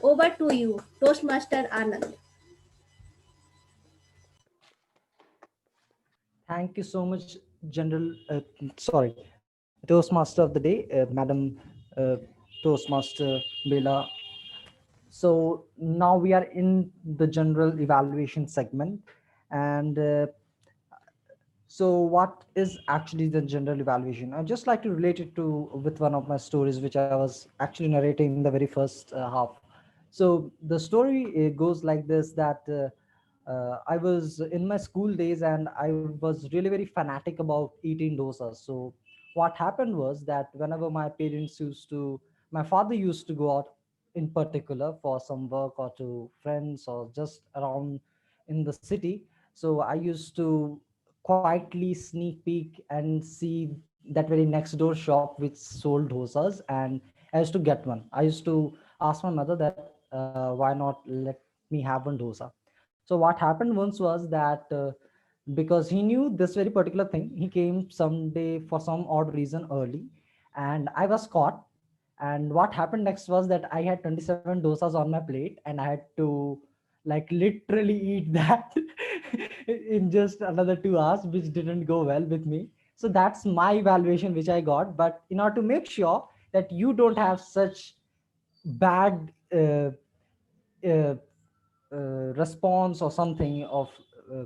Over to you, Toastmaster Anand. Thank you so much, General. Toastmaster of the day, Madam uh, Toastmaster Bela. So now we are in the general evaluation segment, and so what is actually the general evaluation? I just like to relate it to with one of my stories, which I was actually narrating in the very first half. So the story goes like this: that I was in my school days, and I was really very fanatic about eating dosas. So what happened was that whenever my father used to go out in particular for some work or to friends or just around in the city. So I used to quietly sneak peek and see that very next door shop which sold dosas, and I used to get one. I used to ask my mother that why not let me have one dosa. So what happened once was that because he knew this very particular thing, he came someday for some odd reason early, and I was caught. And what happened next was that I had 27 dosas on my plate, and I had to like literally eat that in just another 2 hours, which didn't go well with me. So that's my evaluation which I got. But in order to make sure that you don't have such bad uh, response or something of uh,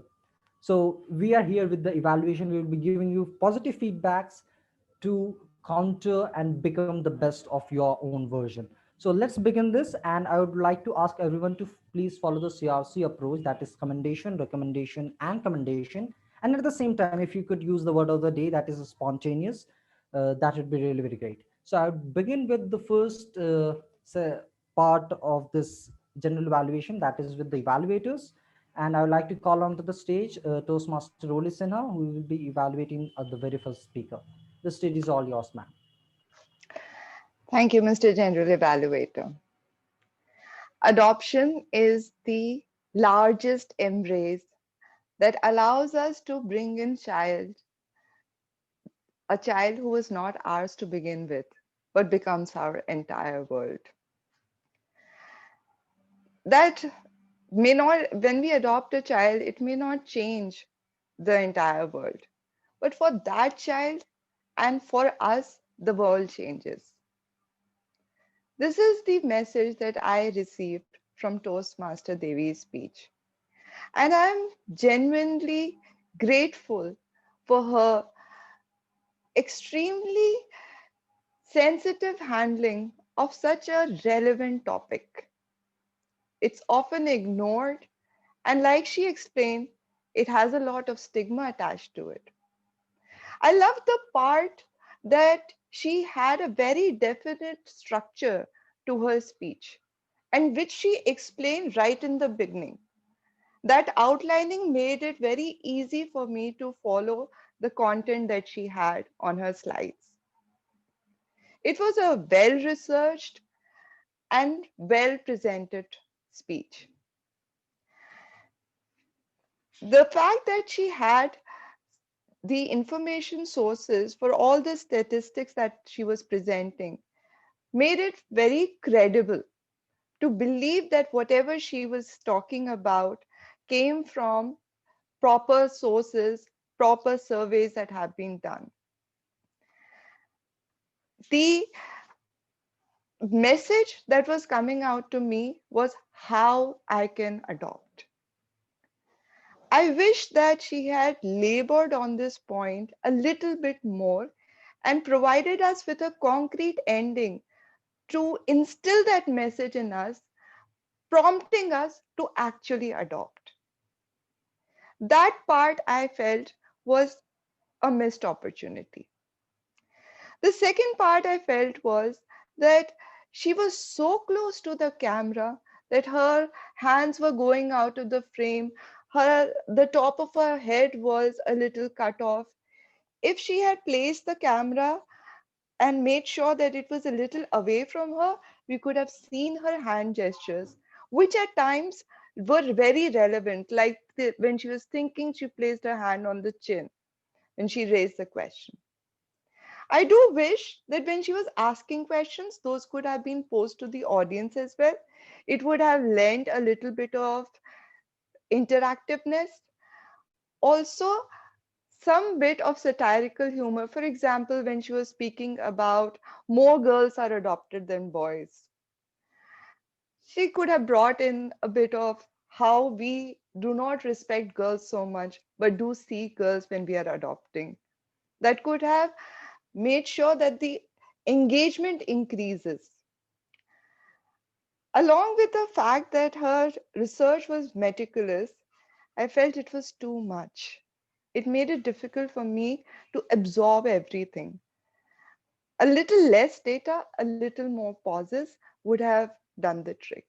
so we are here with the evaluation. We will be giving you positive feedbacks to counter and become the best of your own version. So let's begin this, and I would like to ask everyone to please follow the CRC approach, that is commendation, recommendation, and commendation. And at the same time, if you could use the word of the day, that is spontaneous, that would be really very great. So I would begin with the first part of this general evaluation, that is with the evaluators. And I would like to call onto the stage Toastmaster Roli Sinha, who will be evaluating the very first speaker. The stage is all yours, ma'am. Thank you, Mr. General Evaluator. Adoption is the largest embrace that allows us to bring in a child who is not ours to begin with, but becomes our entire world. That may not, when we adopt a child, it may not change the entire world. But for that child and for us, the world changes. This is the message that I received from Toastmaster Devi's speech. And I'm genuinely grateful for her extremely sensitive handling of such a relevant topic. It's often ignored, and like she explained, it has a lot of stigma attached to it. I love the part that she had a very definite structure to her speech. and which she explained right in the beginning. That outlining made it very easy for me to follow the content that she had on her slides. It was a well researched and well presented speech. The fact that she had the information sources for all the statistics that she was presenting made it very credible to believe that whatever she was talking about came from proper sources, proper surveys that have been done. The message that was coming out to me was how I can adopt. I wish that she had labored on this point a little bit more and provided us with a concrete ending to instill that message in us, prompting us to actually adopt. That part I felt was a missed opportunity. The second part I felt was that she was so close to the camera that her hands were going out of the frame. The top of her head was a little cut off. If she had placed the camera and made sure that it was a little away from her, we could have seen her hand gestures, which at times were very relevant. Like when she was thinking, she placed her hand on the chin and she raised the question. I do wish that when she was asking questions, those could have been posed to the audience as well. It would have lent a little bit of interactiveness. Also, some bit of satirical humor. For example, when she was speaking about more girls are adopted than boys, she could have brought in a bit of how we do not respect girls so much, but do see girls when we are adopting. That could have made sure that the engagement increases. Along with the fact that her research was meticulous, I felt it was too much. It made it difficult for me to absorb everything. A little less data, a little more pauses would have done the trick.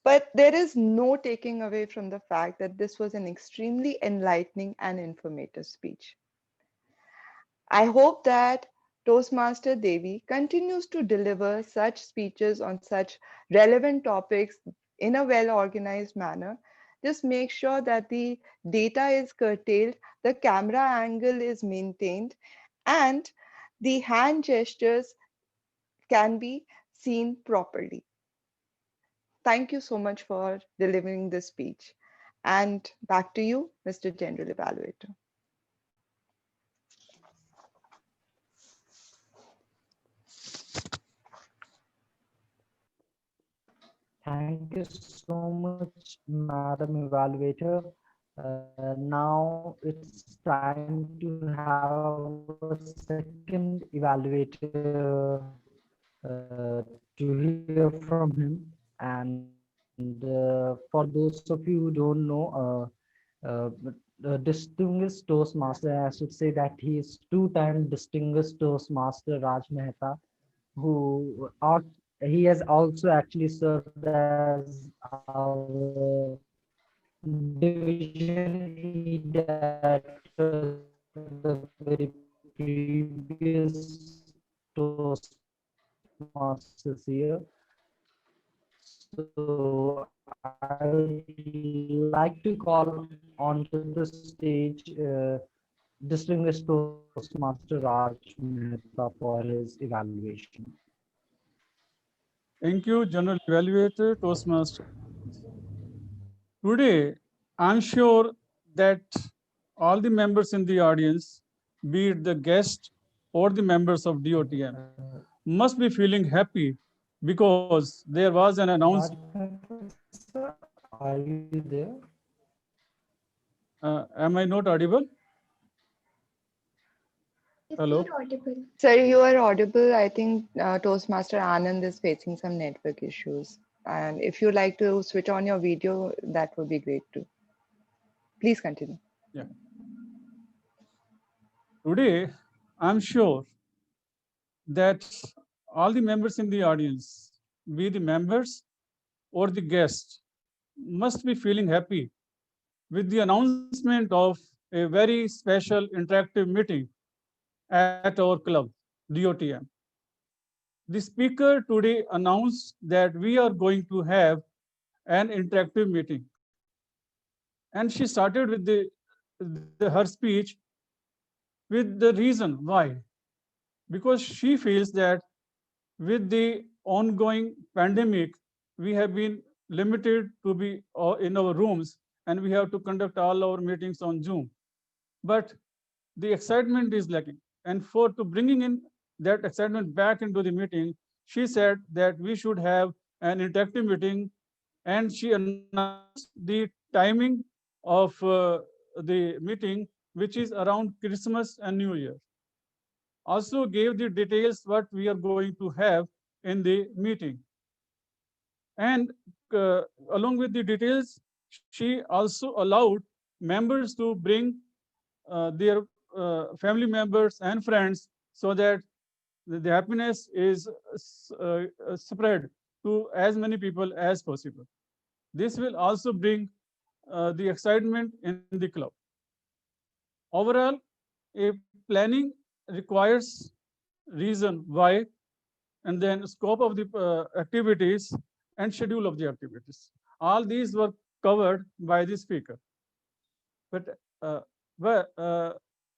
But there is no taking away from the fact that this was an extremely enlightening and informative speech. I hope that Toastmaster Devi continues to deliver such speeches on such relevant topics in a well organized manner. Just make sure that the data is curtailed, the camera angle is maintained, and the hand gestures can be seen properly. Thank you so much for delivering this speech. And back to you, Mr. General Evaluator. Thank you so much, Madam Evaluator. Now it's time to have our second evaluator to hear from him. And for those of you who don't know, the distinguished Toastmaster, I should say that he is two-time distinguished Toastmaster Raj Mehta, who he has also actually served as our division head at the very previous Toastmasters year. So I'd like to call onto the stage distinguished Toastmaster Raj Mehta for his evaluation. Thank you, General Evaluator, Toastmaster. Today, I'm sure that all the members in the audience, be it the guest or the members of DOTM, must be feeling happy because there was an announcement. Sir, are you there? Am I not audible? Yes, Hello? you're audible. Sir, you are audible. I think Toastmaster Anand is facing some network issues. And if you like to switch on your video, that would be great too. Please continue. Yeah. Today, I'm sure that all the members in the audience be the members or the guests, must be feeling happy with the announcement of a very special interactive meeting at our club, DOTM. The speaker today announced that we are going to have an interactive meeting. And she started with her speech with the reason why. Because she feels that with the ongoing pandemic, we have been limited to be in our rooms and we have to conduct all our meetings on Zoom. But the excitement is lacking. And for to bringing in that excitement back into the meeting, she said that we should have an interactive meeting, and she announced the timing of the meeting, which is around Christmas and New Year. Also gave the details what we are going to have in the meeting. And along with the details, she also allowed members to bring their family members and friends so that the happiness is spread to as many people as possible. This will also bring the excitement in the club. Overall, a planning requires reason why, and then scope of the activities and schedule of the activities. All these were covered by the speaker. But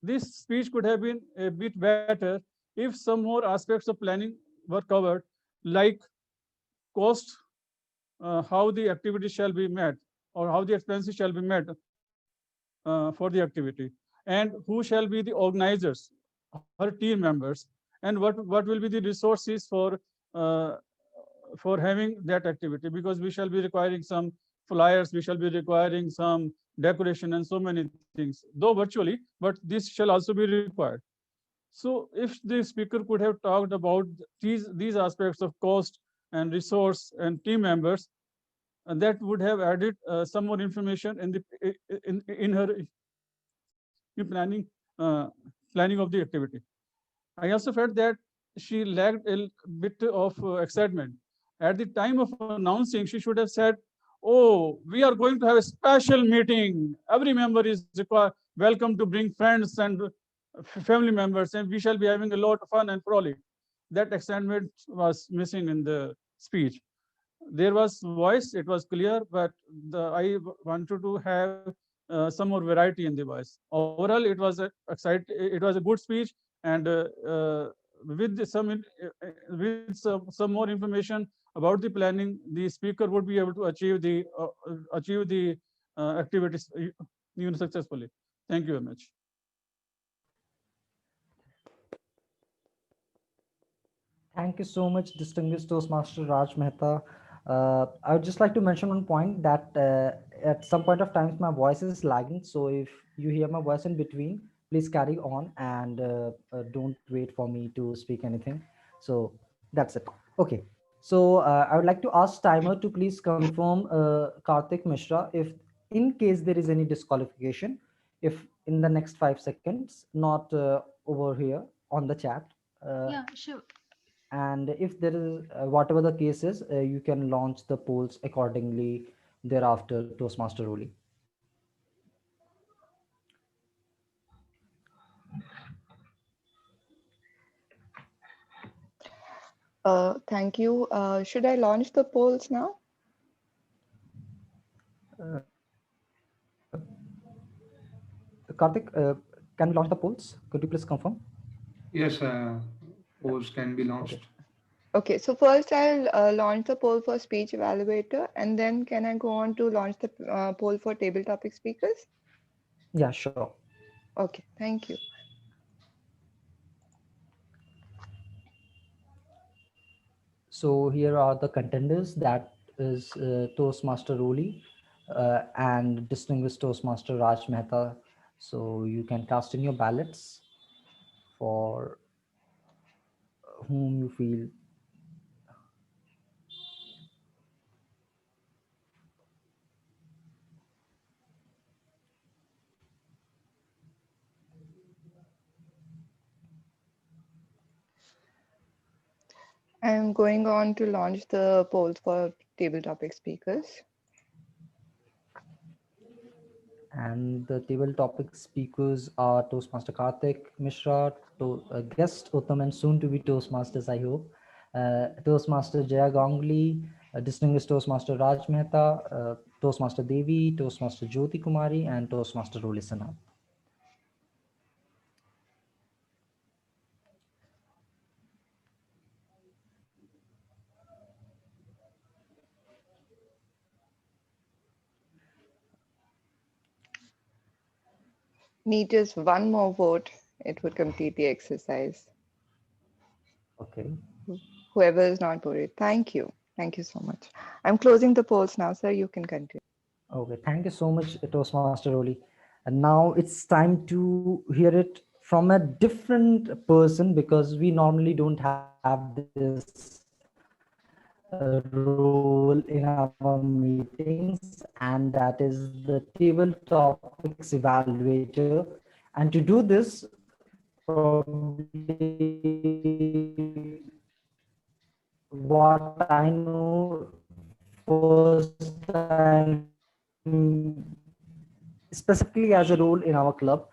this speech could have been a bit better if some more aspects of planning were covered, like cost, how the activity shall be met, or how the expenses shall be met for the activity, and who shall be the organizers, her team members, and what will be the resources uh, for having that activity, because we shall be requiring some flyers, we shall be requiring some decoration and so many things, though virtually, but this shall also be required. So if the speaker could have talked about these aspects of cost and resource and team members, and that would have added some more information in her planning planning of the activity. I also felt that she lacked a bit of excitement. At the time of announcing, she should have said, "Oh, we are going to have a special meeting. Every member is welcome to bring friends and family members, and we shall be having a lot of fun and frolic." That excitement was missing in the speech. There was voice, it was clear, but wanted to have some more variety in the voice. Overall, it was a good speech, and with some more information about the planning, the speaker would be able to achieve the activities successfully. Thank you very much. Thank you so much, distinguished Toastmaster Raj Mehta. I would just like to mention one point that at some point of times my voice is lagging. So if you hear my voice in between, please carry on and don't wait for me to speak anything. So that's it. Okay. So I would like to ask timer to please confirm Karthik Mishra if in case there is any disqualification, if in the next 5 seconds, not over here on the chat. Yeah, sure. And if there is whatever the case is, you can launch the polls accordingly thereafter, Toastmaster Roli. Thank you. Should I launch the polls now? Karthik, can we launch the polls? Could you please confirm? Yes, polls can be launched. Okay. Okay, so first I'll launch the poll for speech evaluator, and then can I go on to launch the poll for table topic speakers? Yeah, sure. Okay, thank you. So here are the contenders. That is Toastmaster Roli and distinguished Toastmaster Raj Mehta. So you can cast in your ballots for whom you feel. I'm going on to launch the polls for table topic speakers. And the table topic speakers are Toastmaster Karthik Mishra, guest Uttam, and soon to be Toastmasters, I hope. Toastmaster Jaya Gangli, distinguished Toastmaster Raj Mehta, Toastmaster Devi, Toastmaster Jyoti Kumari, and Toastmaster Roli Sanath. Need just one more vote. It would complete the exercise. Okay. Whoever is not voted, thank you. Thank you so much. I'm closing the polls now, sir. You can continue. Okay, thank you so much, Toastmaster Roli. And now it's time to hear it from a different person, because we normally don't have this role in our meetings, and that is the table topics evaluator. And to do this, probably what I know, first time, specifically as a role in our club,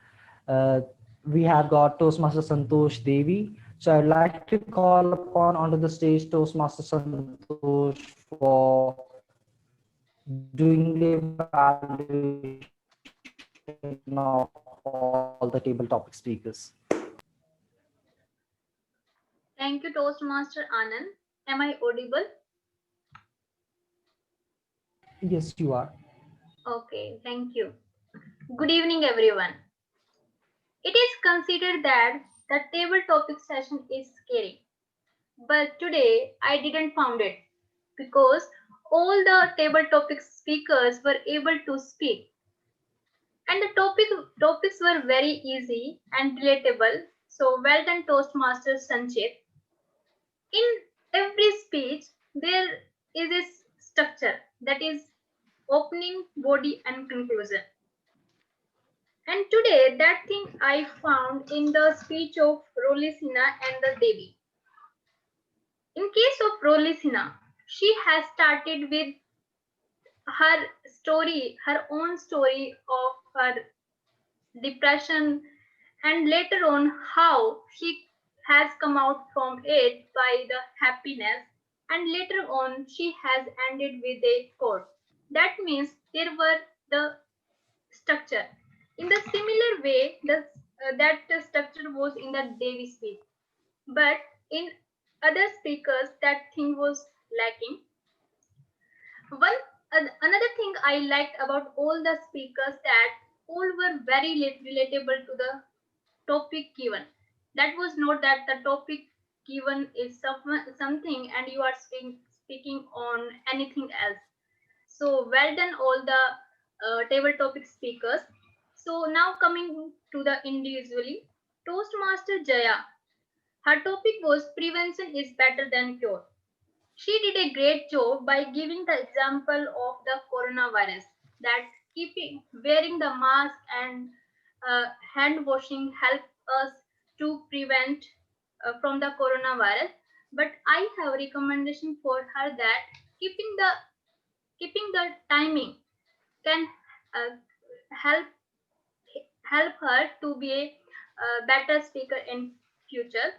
uh, we have got Toastmaster Santosh Devi. So I'd like to call upon onto the stage Toastmaster Santosh for doing the evaluation of all the table topic speakers. Thank you, Toastmaster Anand. Am I audible? Yes, you are. Okay, thank you. Good evening, everyone. It is considered that the table topic session is scary, but today I didn't found it because all the table topic speakers were able to speak, and the topics were very easy and relatable. So well done, Toastmaster Sanchit. In every speech, there is a structure, that is opening, body, and conclusion. And today, that thing I found in the speech of Rolisina and the Devi. In case of Rolisina, she has started with her story, her own story of her depression, and later on how she has come out from it by the happiness, and later on she has ended with a quote. That means there were the structure. In the similar way, that structure was in the Devi speech, but in other speakers that thing was lacking. One another thing I liked about all the speakers, that all were very relatable to the topic given. That was not that the topic given is something and you are speaking on anything else. So well done, all the table topic speakers. So now coming to the individually, Toastmaster Jaya, her topic was prevention is better than cure. She did a great job by giving the example of the coronavirus, that keeping wearing the mask and hand washing help us to prevent from the coronavirus. But I have a recommendation for her, that keeping the timing can uh, help her to be a better speaker in future.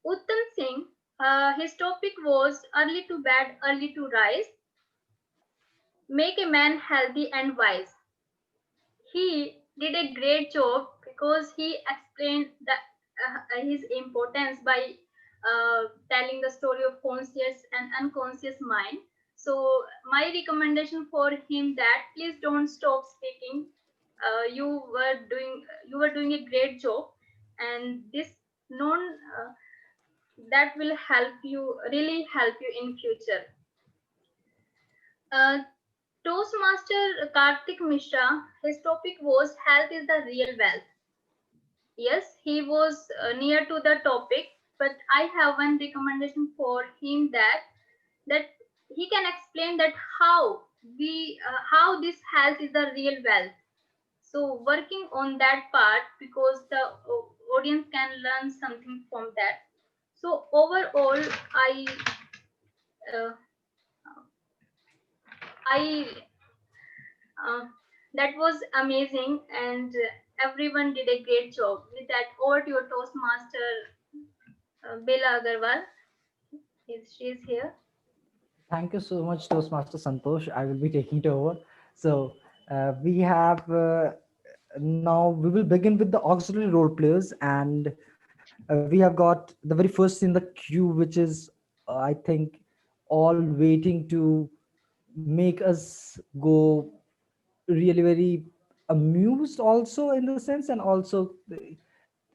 Uttam Singh, his topic was early to bed, early to rise, make a man healthy and wise. He did a great job because he explained his importance by telling the story of conscious and unconscious mind. So my recommendation for him, that please don't stop speaking. You were doing a great job, and this non that will help you, really help you in future. Uh, Toastmaster Karthik Mishra, his topic was health is the real wealth. Yes, he was near to the topic, but I have one recommendation for him, that he can explain that how this health is the real wealth. So working on that part, because the audience can learn something from that. So overall, uh, I uh, that was amazing, and everyone did a great job. With that, over to your Toastmaster Bela Agarwal. She is here. Thank you so much, Toastmaster Santosh. I will be taking it over. So we have now we will begin with the auxiliary role players, and we have got the very first in the queue, which is I think all waiting to make us go really very amused also in the sense, and also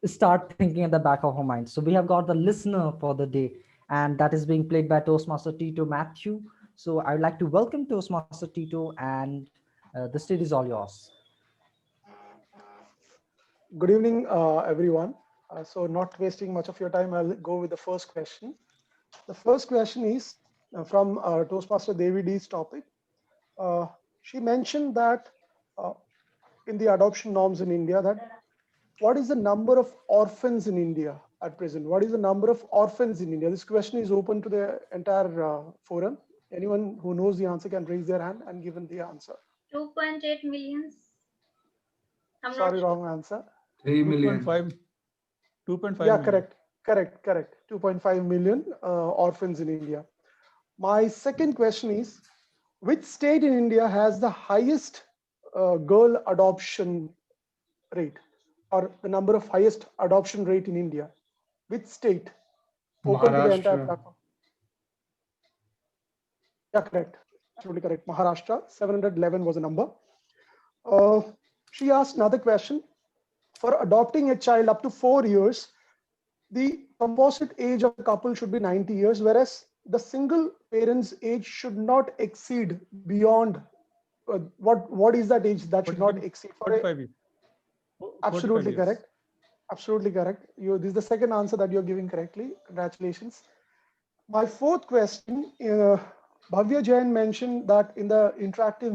start thinking at the back of our mind. So we have got the listener for the day, and that is being played by Toastmaster Tito Matthew. So I would like to welcome Toastmaster Tito, and the stage is all yours. Good evening, everyone. So not wasting much of your time, I'll go with the first question. The first question is from Toastmaster Devi D's topic. She mentioned that uh, in the adoption norms in India, that what is the number of orphans in India at present? What is the number of orphans in India? This question is open to the entire forum. Anyone who knows the answer can raise their hand and give the answer. 2.8 millions. I'm not Sorry, sure. wrong answer. 3 million. 2.5 Yeah, million. correct. 2.5 million orphans in India. My second question is, which state in India has the highest girl adoption rate, or the number of highest adoption rate in India? Which state? Open to the entire Maharashtra. platform. Yeah, correct. Absolutely correct. Maharashtra, 711 was the number. Uh, she asked another question. For adopting a child up to 4 years, the composite age of the couple should be 90 years, whereas the single parent's age should not exceed beyond what is that age that should not exceed for a 45 years. 45 absolutely years. correct. Absolutely correct. This is the second answer that you're giving correctly. Congratulations. My fourth question, Bhavya Jain mentioned that in the interactive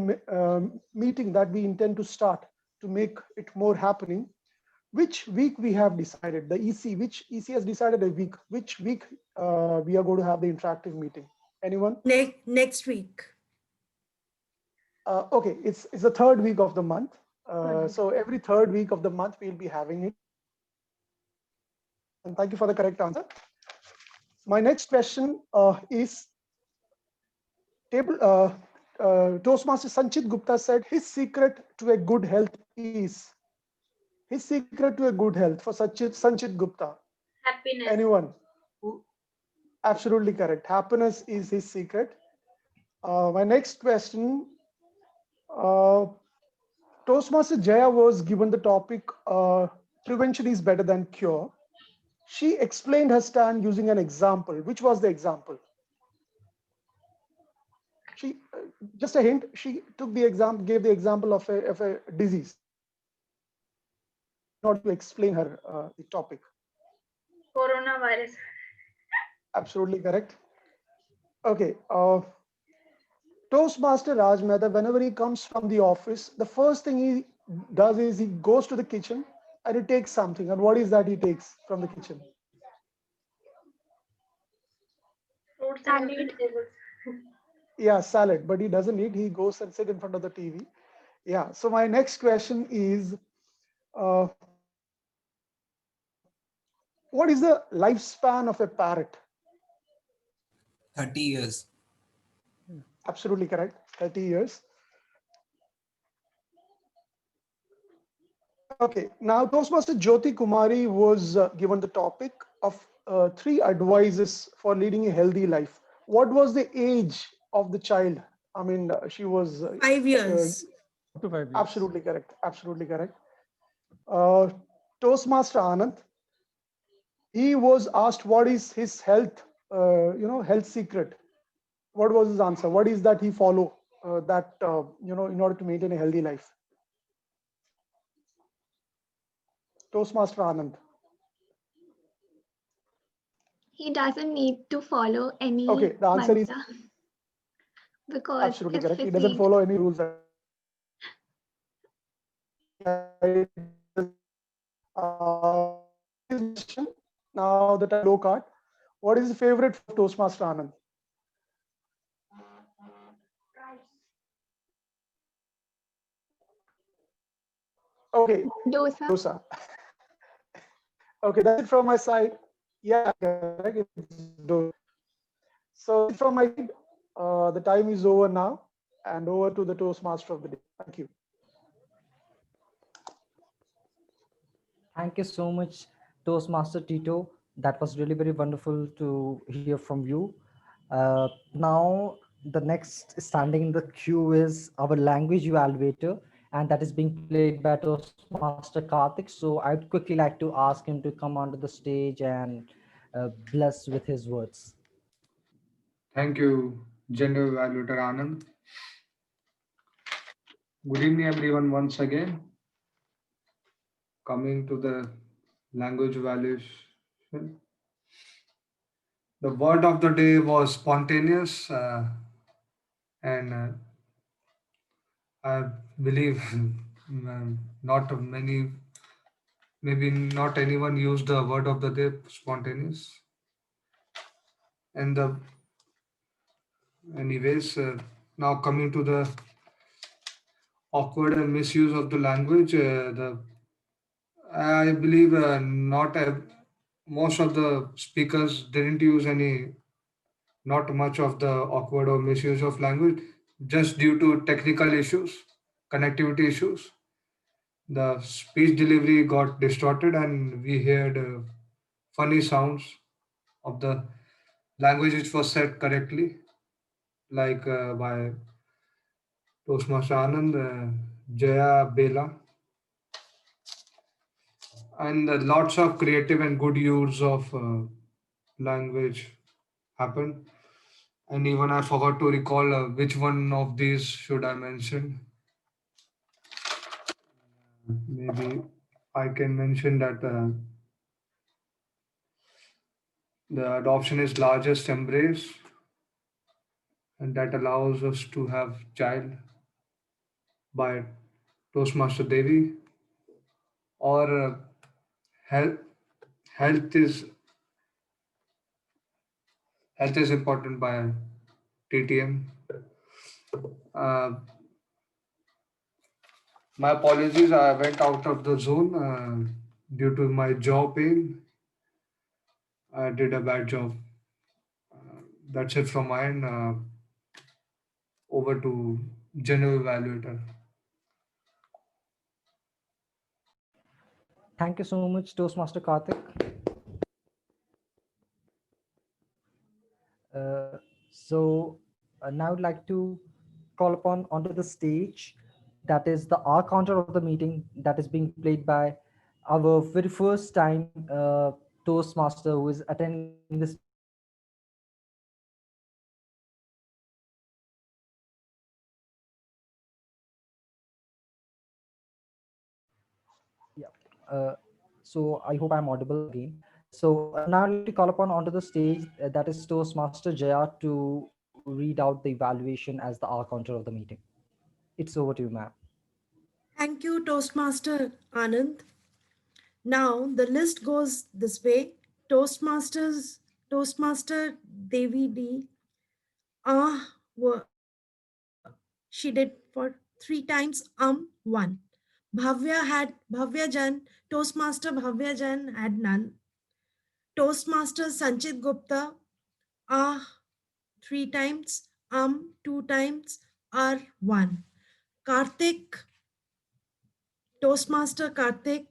meeting that we intend to start to make it more happening, which week we have decided, the EC, which EC has decided a week, which week we are going to have the interactive meeting? Anyone? Next week. Okay, it's the third week of the month. So every third week of the month, we'll be having it. And thank you for the correct answer. My next question is, Toastmaster Sanchit Gupta said his secret to a good health is, his secret to a good health for Sanchit Gupta. Happiness. Anyone? Absolutely correct. Happiness is his secret. My next question, Toastmaster Jaya was given the topic, prevention is better than cure. She explained her stand using an example. Which was the example? She, just a hint, she took the example, gave the example of a disease in order to explain her the topic. Coronavirus. Absolutely correct. Okay. Toastmaster Raj Mehta, whenever he comes from the office, the first thing he does is he goes to the kitchen and he takes something. And what is that he takes from the kitchen? Fruits and vegetables. Yeah, salad, but he doesn't eat. He goes and sit in front of the TV. Yeah. So my next question is, uh, what is the lifespan of a parrot? 30 years. Absolutely correct. 30 years. Okay. Now, Toastmaster Jyoti Kumari was given the topic of 3 advices for leading a healthy life. What was the age of the child? I mean, she was 5 years. Up to 5 years. absolutely correct. Absolutely correct. Uh, Toastmaster Anand, he was asked what is his health, health secret. What was his answer? What is that he follow in order to maintain a healthy life? Toastmaster Anand. He doesn't need to follow any Okay, the answer is mantra because absolutely if correct. He if doesn't we follow any rules. Uh, now that I low card, What is the favorite of Toastmaster Anand? Okay, Dosa. dosa. Okay, that's it from my side. Yeah, correct. It's dosa. So that's it from my side. The time is over now, and over to the Toastmaster of the day. Thank you. Thank you so much, Toastmaster Tito. That was really very wonderful to hear from you. Now, the next standing in the queue is our language evaluator, and that is being played by Toastmaster Karthik. So I'd quickly like to ask him to come onto the stage and bless with his words. Thank you, Gender Evaluator Anand. Good evening, everyone, once again. Coming to the language evaluation. The word of the day was spontaneous, and I believe not many, maybe not anyone used the word of the day spontaneous. And the, anyways, now coming to the awkward and misuse of the language, the I believe not most of the speakers didn't use any, not much of the awkward or misuse of language, just due to technical issues, connectivity issues. The speech delivery got distorted, and we heard funny sounds of the language which was said correctly, like by Toastmaster Anand, Jaya Bela, and lots of creative and good use of language happened. And even I forgot to recall which one of these should I mention. Maybe I can mention that the adoption is largest embrace, and that allows us to have child by Toastmaster Devi, or health health is health is important by TTM. Uh, my apologies, I went out of the zone due to my jaw pain. I did a bad job. That's it from my end. Over to general evaluator. Thank you so much, Toastmaster Karthik. So now I'd like to call upon onto the stage, that is the R counter of the meeting, that is being played by our very first time Toastmaster who is attending this meeting for the very first time. Yeah. So I hope I'm audible again. So now I'd like to call upon onto the stage, that is Toastmaster Jaya, to read out the evaluation as the R counter of the meeting. It's over to you, ma'am. Thank you, Toastmaster Anand. Now the list goes this way. Toastmaster Devi D. She did for 3 times 1. Bhavya Jan, Toastmaster Bhavya Jan had none. Toastmaster Sanchit Gupta, ah 3 times, 2 times, R1. Karthik, Toastmaster Karthik,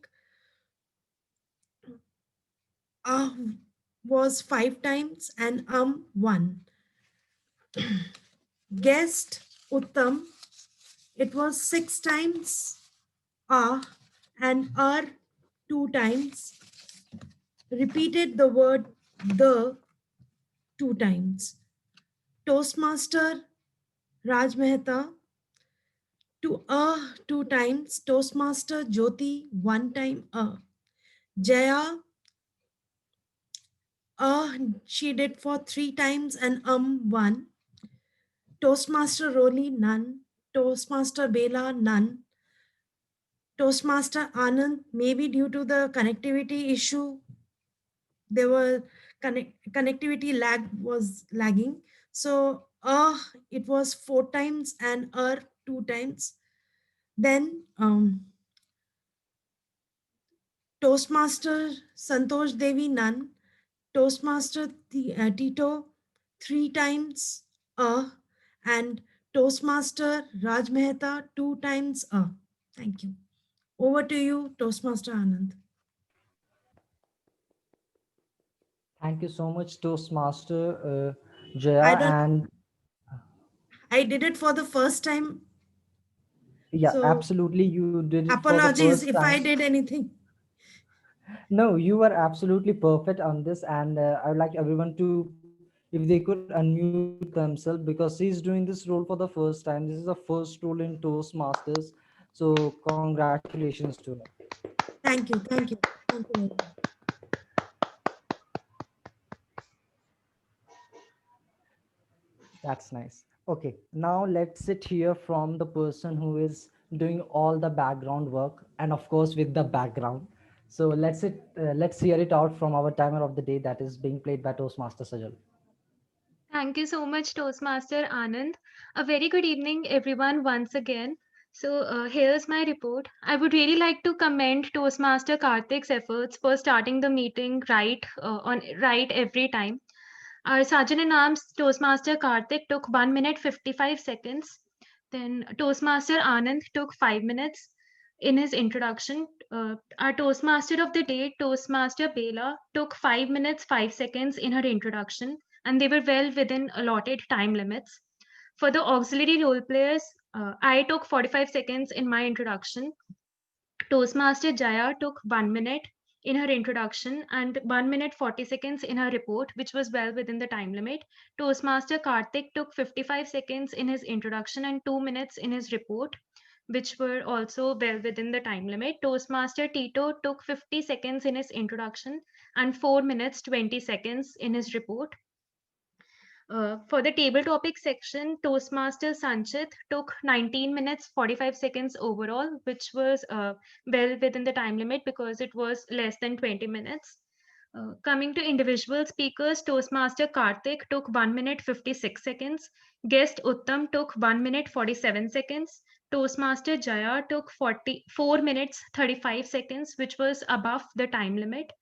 ah was 5 times and 1. Guest Uttam, it was 6 times, ah and R 2 times. Repeated the word the 2 times. Toastmaster Raj Mehta, to 2 times. Toastmaster Jyoti 1 time. Jaya, she did for 3 times and 1. Toastmaster Roli, none. Toastmaster Bela, none. Toastmaster Anand, maybe due to the connectivity issue, there were connectivity lag was lagging. So it was 4 times and 2 times. Then Toastmaster Santosh Devi Nan, Toastmaster Tito 3 times and Toastmaster Raj Mehta 2 times Thank you. Over to you, Toastmaster Anand. Thank you so much, Toastmaster I Jaya. don't. And I did it for the first time, yeah, so absolutely, you did it for the apologies first if I time. did anything. No, you were absolutely perfect on this, and I would like everyone to, if they could unmute themselves, because he's doing this role for the first time. This is the first role in Toastmasters, so congratulations to him. Thank you, thank you, thank you very much. That's nice. Okay, now let's sit here from the person who is doing all the background work, and of course with the background. So let's hear it out from our timer of the day that is being played by Toastmaster Sajal. Thank you so much, Toastmaster Anand. A very good evening, everyone, once again. So, here's my report. I would really like to commend Toastmaster Karthik's efforts for starting the meeting right every time. Our Sergeant in Arms Toastmaster Karthik took 1 minute 55 seconds. Then Toastmaster Anand took 5 minutes in his introduction. Our Toastmaster of the day, Toastmaster Bela, took 5 minutes 5 seconds in her introduction, and they were well within allotted time limits. For the auxiliary role players, I took 45 seconds in my introduction. Toastmaster Jaya took 1 minute in her introduction and 1 minute 40 seconds in her report, which was well within the time limit. Toastmaster Karthik took 55 seconds in his introduction and 2 minutes in his report, which were also well within the time limit. Toastmaster Tito took 50 seconds in his introduction and 4 minutes 20 seconds in his report. For the table topic section, Toastmaster Sanchit took 19 minutes 45 seconds overall, which was well within the time limit because it was less than 20 minutes. Coming to individual speakers, Toastmaster Karthik took 1 minute 56 seconds. Guest Uttam took 1 minute 47 seconds. Toastmaster Jaya took 44 minutes 35 seconds, which was above the time limit.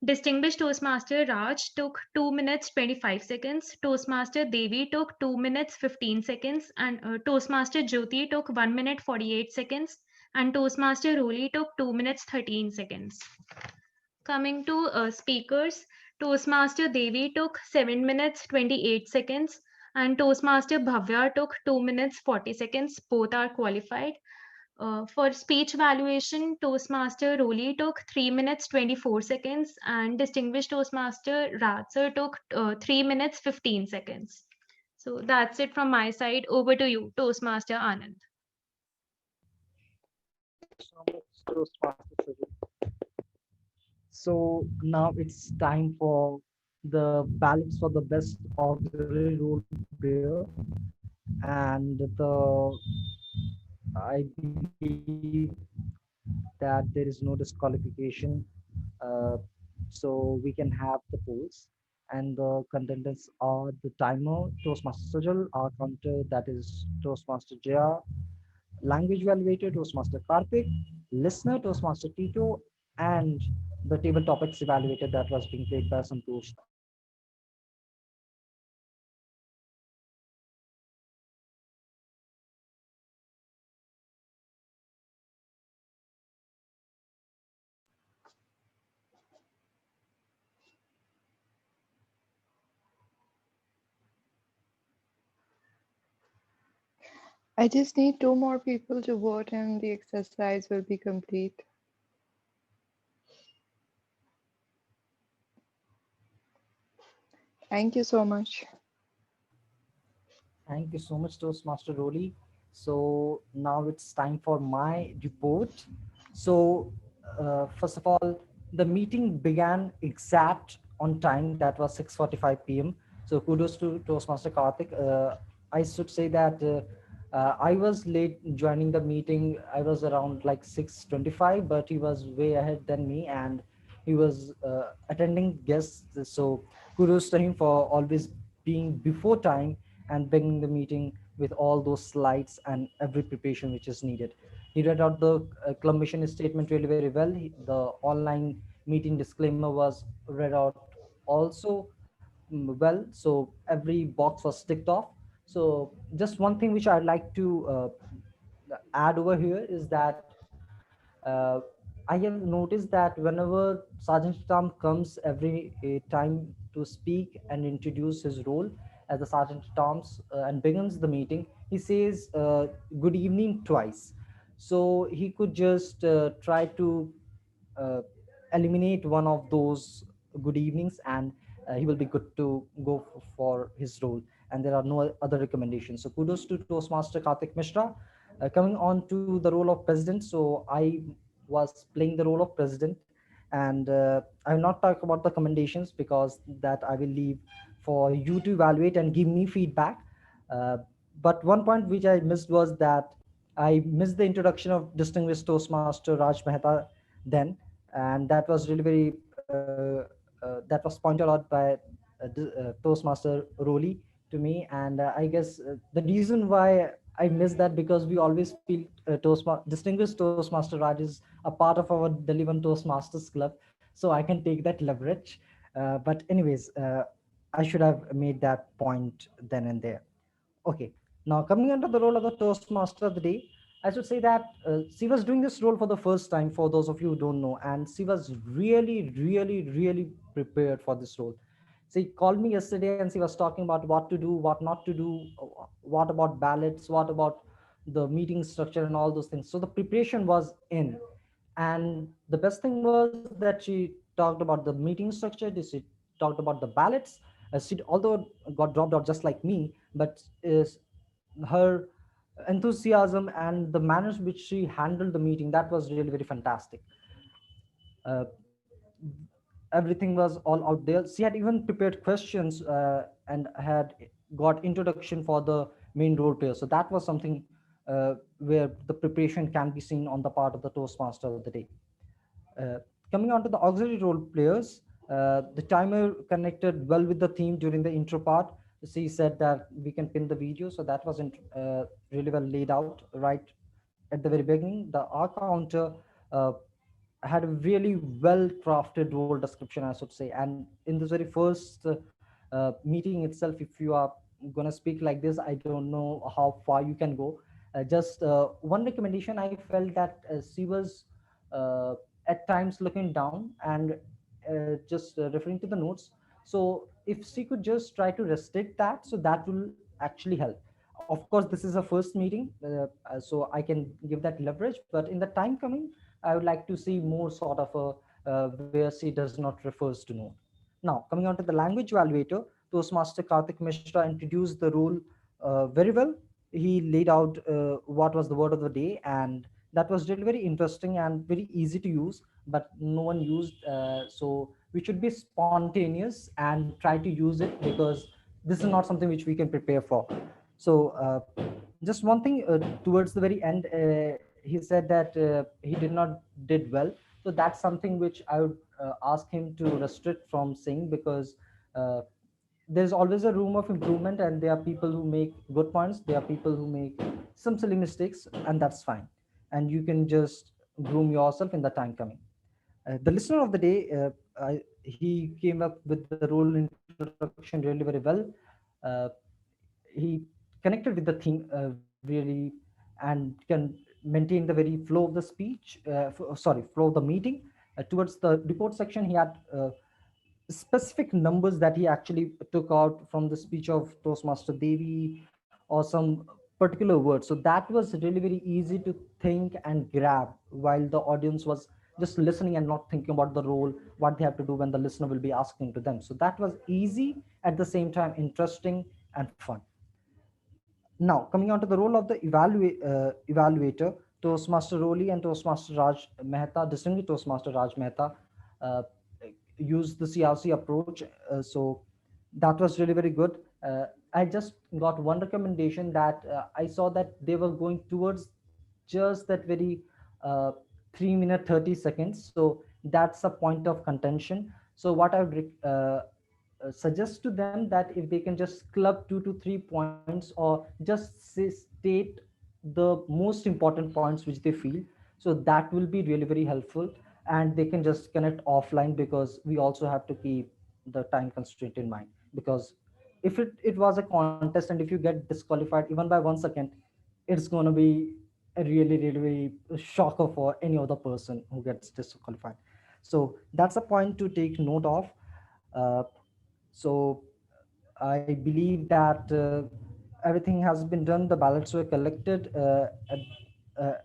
Distinguished Toastmaster Raj took 2 minutes 25 seconds. Toastmaster Devi took 2 minutes 15 seconds. And Toastmaster Jyoti took 1 minute 48 seconds. And Toastmaster Roli took 2 minutes 13 seconds. Coming to speakers, Toastmaster Devi took 7 minutes 28 seconds. And Toastmaster Bhavya took 2 minutes 40 seconds. Both are qualified. For speech valuation, Toastmaster Roli took 3 minutes 24 seconds and Distinguished Toastmaster Ratzer took 3 minutes 15 seconds. So that's it from my side. Over to you, Toastmaster Anand. So now it's time for the ballots for the best auxiliary role player, and I believe that there is no disqualification. Uh, so we can have the polls, and the contendants are the timer, Toastmaster Sajal, our counter, that is Toastmaster Jaya, language evaluator, Toastmaster Karthik, listener, Toastmaster Tito, and the table topics evaluator that was being played by Santosh. I just need 2 more people to vote and the exercise will be complete. Thank you so much. Thank you so much, Toastmaster Roli. So now it's time for my report. So first of all, the meeting began exact on time. That was 6:45 p.m. So kudos to Toastmaster Karthik. I should say that I was late joining the meeting. I was around like 6:25, but he was way ahead than me, and he was attending guests. So kudos to him for always being before time and beginning the meeting with all those slides and every preparation which is needed. He read out the club mission statement really very well. The online meeting disclaimer was read out also well. So every box was ticked off. So just one thing which I'd like to add over here is that uh, I have noticed that whenever Sergeant Tom comes every time to speak and introduce his role as the Sergeant Tom's and begins the meeting, he says good evening twice. So he could just try to uh, eliminate one of those good evenings, and he will be good to go for his role. And there are no other recommendations. So kudos to Toastmaster Karthik Mishra. Coming on to the role of president, so I was playing the role of president, and I will not talk about the commendations because that I will leave for you to evaluate and give me feedback. Uh, but one point which I missed was that I missed the introduction of distinguished Toastmaster Raj Mehta then, and that was really very that was pointed out by Toastmaster Roli to me, and I guess the reason why I miss that because we always feel distinguished Toastmaster Raj is a part of our Delivan Toastmasters Club, so I can take that leverage. But anyways, I should have made that point then and there. Okay, now coming under the role of the Toastmaster of the day, I should say that she was doing this role for the first time, for those of you who don't know, and she was really, really, really prepared for this role. She called me yesterday and she was talking about what to do, what not to do, what about ballots, what about the meeting structure and all those things. So the preparation was in. And the best thing was that she talked about the meeting structure, she talked about the ballots. She, although got dropped out just like me, but is her enthusiasm and the manners which she handled the meeting, that was really very fantastic. uh, Everything was all out there. She had even prepared questions and had got introduction for the main role player. So that was something where the preparation can be seen on the part of the Toastmaster of the day. uh, Coming on to the auxiliary role players, the timer connected well with the theme during the intro part. She said that we can pin the video, so that was really well laid out right at the very beginning. The R counter uh, had a really well crafted role description, I should say. And in this very first meeting itself, if you are going to speak like this, I don't know how far you can go. Just one recommendation, I felt that she was uh, at times looking down and just referring to the notes. So if she could just try to restrict that, so that will actually help. Of course, this is a first meeting, so I can give that leverage, but in the time coming, I would like to see more sort of a where she does not refers to note. Now, coming on to the language evaluator, Toastmaster Karthik Mishra introduced the role very well. He laid out what was the word of the day, and that was really very interesting and very easy to use, but no one used. So we should be spontaneous and try to use it, because this is not something which we can prepare for. So just one thing towards the very end, he said that he did not did well. So that's something which I would ask him to restrict from saying, because uh, there's always a room of improvement, and there are people who make good points, there are people who make some silly mistakes, and that's fine, and you can just groom yourself in the time coming. The listener of the day, he came up with the role introduction really very well. uh, he connected with the theme really, and can maintain the very flow of the speech, sorry, flow of the meeting. Towards the report section, he had specific numbers that he actually took out from the speech of Toastmaster Devi, or some particular word. So that was really very easy to think and grab while the audience was just listening and not thinking about the role, what they have to do when the listener will be asking to them. So that was easy, at the same time interesting and fun. Now, coming on to the role of the evaluator, Toastmaster Roli and Toastmaster Raj Mehta, distinguished Toastmaster Raj Mehta, uh, used the CRC approach. So that was really very good. I just got one recommendation, that I saw that they were going towards just that very uh, 3 minute 30 seconds. So that's a point of contention. So what I would suggest to them that if they can just club 2 to 3 points or just state the most important points which they feel, so that will be really very helpful, and they can just connect offline, because we also have to keep the time constraint in mind. Because if it was a contest and if you get disqualified even by 1 second, it's going to be a really shocker for any other person who gets disqualified. So that's a point to take note of. uh, so I believe that everything has been done. The ballots were collected at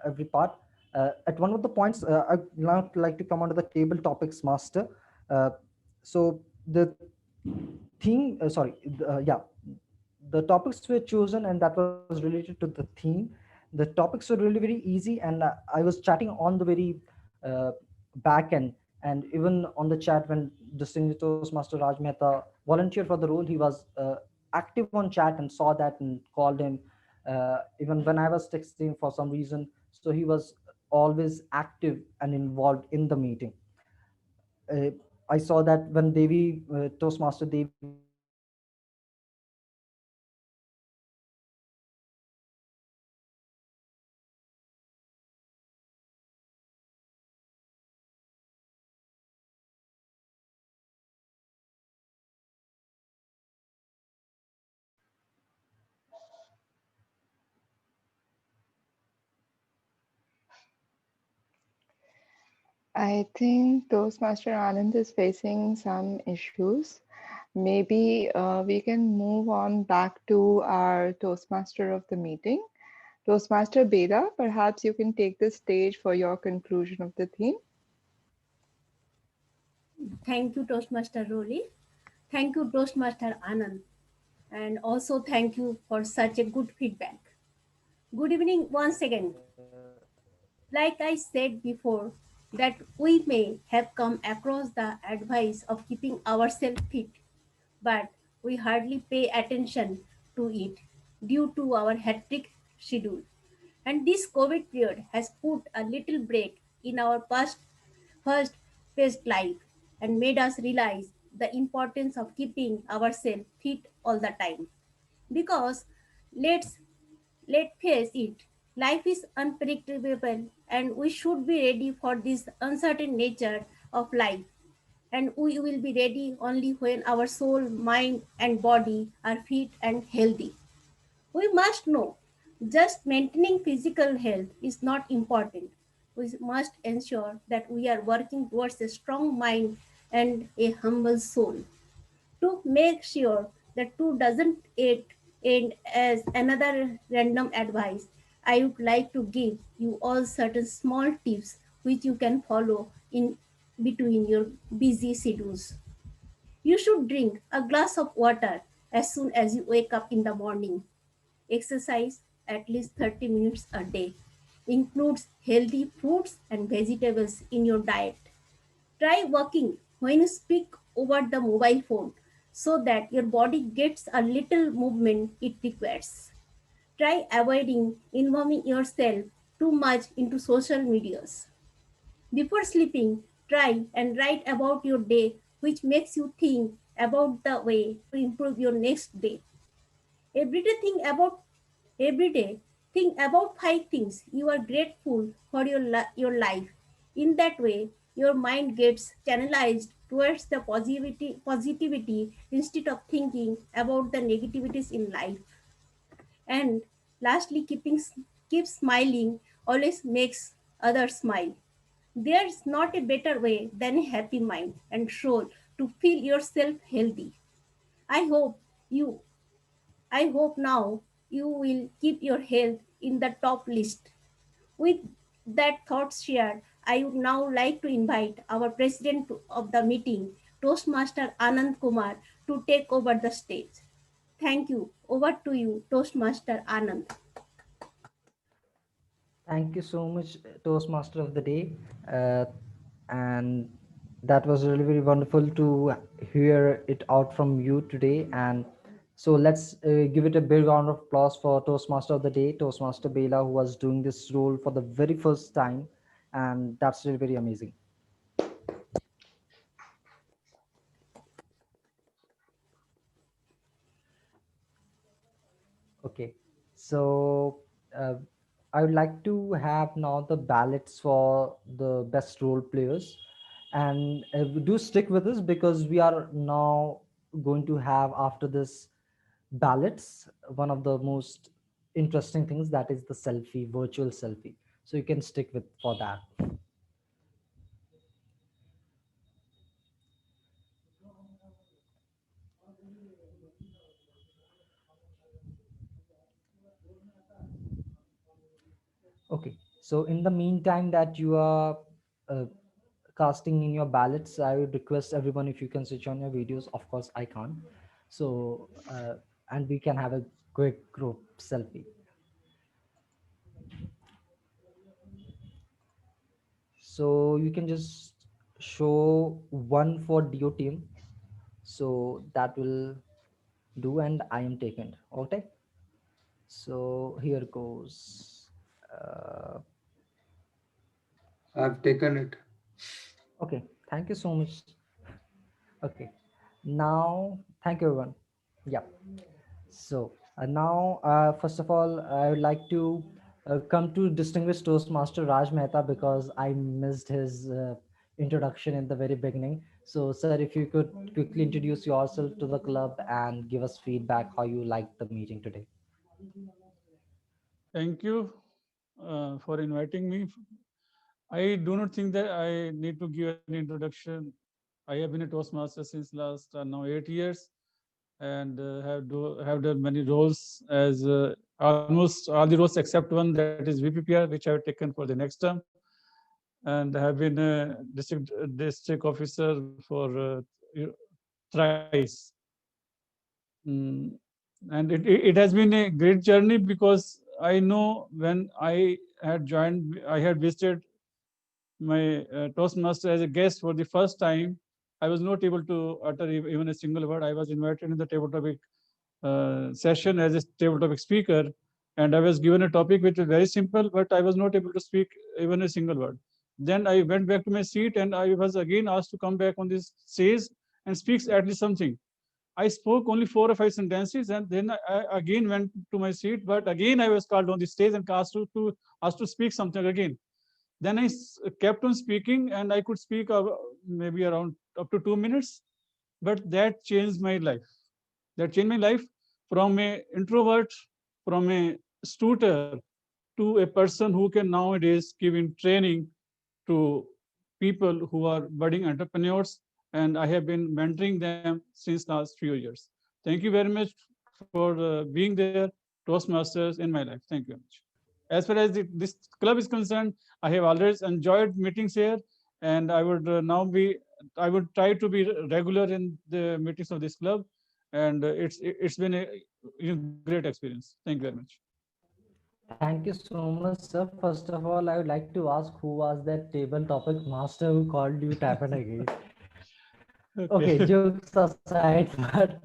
every part. At one of the points, I'd now like to come onto the table topics master. Uh, so the theme, yeah, the topics were chosen and that was related to the theme. The topics were really very easy, and I was chatting on the very uh, back end, and even on the chat when distinguished Toastmaster Raj Mehta volunteered for the role, he was active on chat and saw that and called him. Even when I was texting for some reason, so he was always active and involved in the meeting. uh, I saw that when Devi, Toastmaster Devi was introducing the topics, he was active and involved in the meeting. I think Toastmaster Anand is facing some issues. Maybe we can move on back to our Toastmaster of the meeting. Toastmaster Bela, perhaps you can take the stage for your conclusion of the theme. Thank you, Toastmaster Roli. Thank you, Toastmaster Anand. And also thank you for such a good feedback. Good evening once again. Like I said before, that we may have come across the advice of keeping ourselves fit, but we hardly pay attention to it due to our hectic schedule. And this COVID period has put a little break in our first paced life and made us realize the importance of keeping ourselves fit all the time. Because let's face it, life is unpredictable and we should be ready for this uncertain nature of life. And we will be ready only when our soul, mind, and body are fit and healthy. We must know just maintaining physical health is not important. We must ensure that we are working towards a strong mind and a humble soul. To make sure that two doesn't end as another random advice, I would like to give you all certain small tips which you can follow in between your busy schedules. You should drink a glass of water as soon as you wake up in the morning. Exercise at least 30 minutes a day. Includes healthy fruits and vegetables in your diet. Try walking when you speak over the mobile phone so that your body gets a little movement it requires. Try avoiding involving yourself too much into social medias. Before sleeping, try and write about your day, which makes you think about the way to improve your next day. Every day think about every day think about 5 things you are grateful for your life. In that way, your mind gets channelized towards the positivity instead of thinking about the negativities in life. And lastly, keep smiling always makes others smile. There's not a better way than a happy mind and soul to feel yourself healthy. I hope you I hope now you will keep your health in the top list. With that thought shared, I would now like to invite our president of the meeting, Toastmaster Anand Kumar, to take over the stage. Thank you. Over to you, Toastmaster Anand. Thank you so much, Toastmaster of the Day. Uh, and that was really very wonderful to hear it out from you today. And so let's give it a big round of applause for Toastmaster of the Day, Toastmaster Bela, who was doing this role for the very first time. And that's really very amazing. Okay, so uh, I would like to have now the ballots for the best role players, and do stick with us because we are now going to have after this ballots one of the most interesting things, that is the selfie, virtual selfie. So you can stick with for that. Okay, so in the meantime that you are uh, casting in your ballots, I would request everyone if you can switch on your videos. Of course, I can't. So, and we can have a quick group selfie. So you can just show one for DO team. So that will do, and I am taken. Okay. So here goes. Uh, I've taken it. okay. Thank you so much. Okay. Now, thank you everyone. Yeah. So now, first of all, I would like to come to distinguished Toastmaster Raj Mehta because I missed his introduction in the very beginning. So, sir, if you could quickly introduce yourself to the club and give us feedback how you liked the meeting today. Thank you for inviting me. I do not think that I need to give an introduction. I have been a Toastmaster since last now 8 years, and have done many roles as almost all the roles except one, that is VPPR, which I have taken for the next term, and have been a district officer for thrice. Mm, and it has been a great journey because I know when I had joined, I had visited my Toastmaster as a guest for the first time. I was not able to utter even a single word. I was invited in the table topic session as a table topic speaker, and I was given a topic which was very simple, but I was not able to speak even a single word. Then I went back to my seat, and I was again asked to come back on this stage and speak at least something. I spoke only 4 or 5 sentences, and then I again went to my seat. But again, I was called on the stage and asked to speak something again. Then I kept on speaking, and I could speak maybe around up to 2 minutes. But that changed my life. That changed my life from a introvert, from a tutor, to a person who can nowadays give in training to people who are budding entrepreneurs, and I have been mentoring them since last few years. Thank you very much for being there, Toastmasters, in my life. Thank you very much. As far as this club is concerned, I have always enjoyed meetings here, and I would I would try to be regular in the meetings of this club, and it's been a great experience. Thank you very much. Thank you so much, sir. First of all, I would like to ask who was that table topic master who called you tap and again. Okay, Okay. jokes aside, but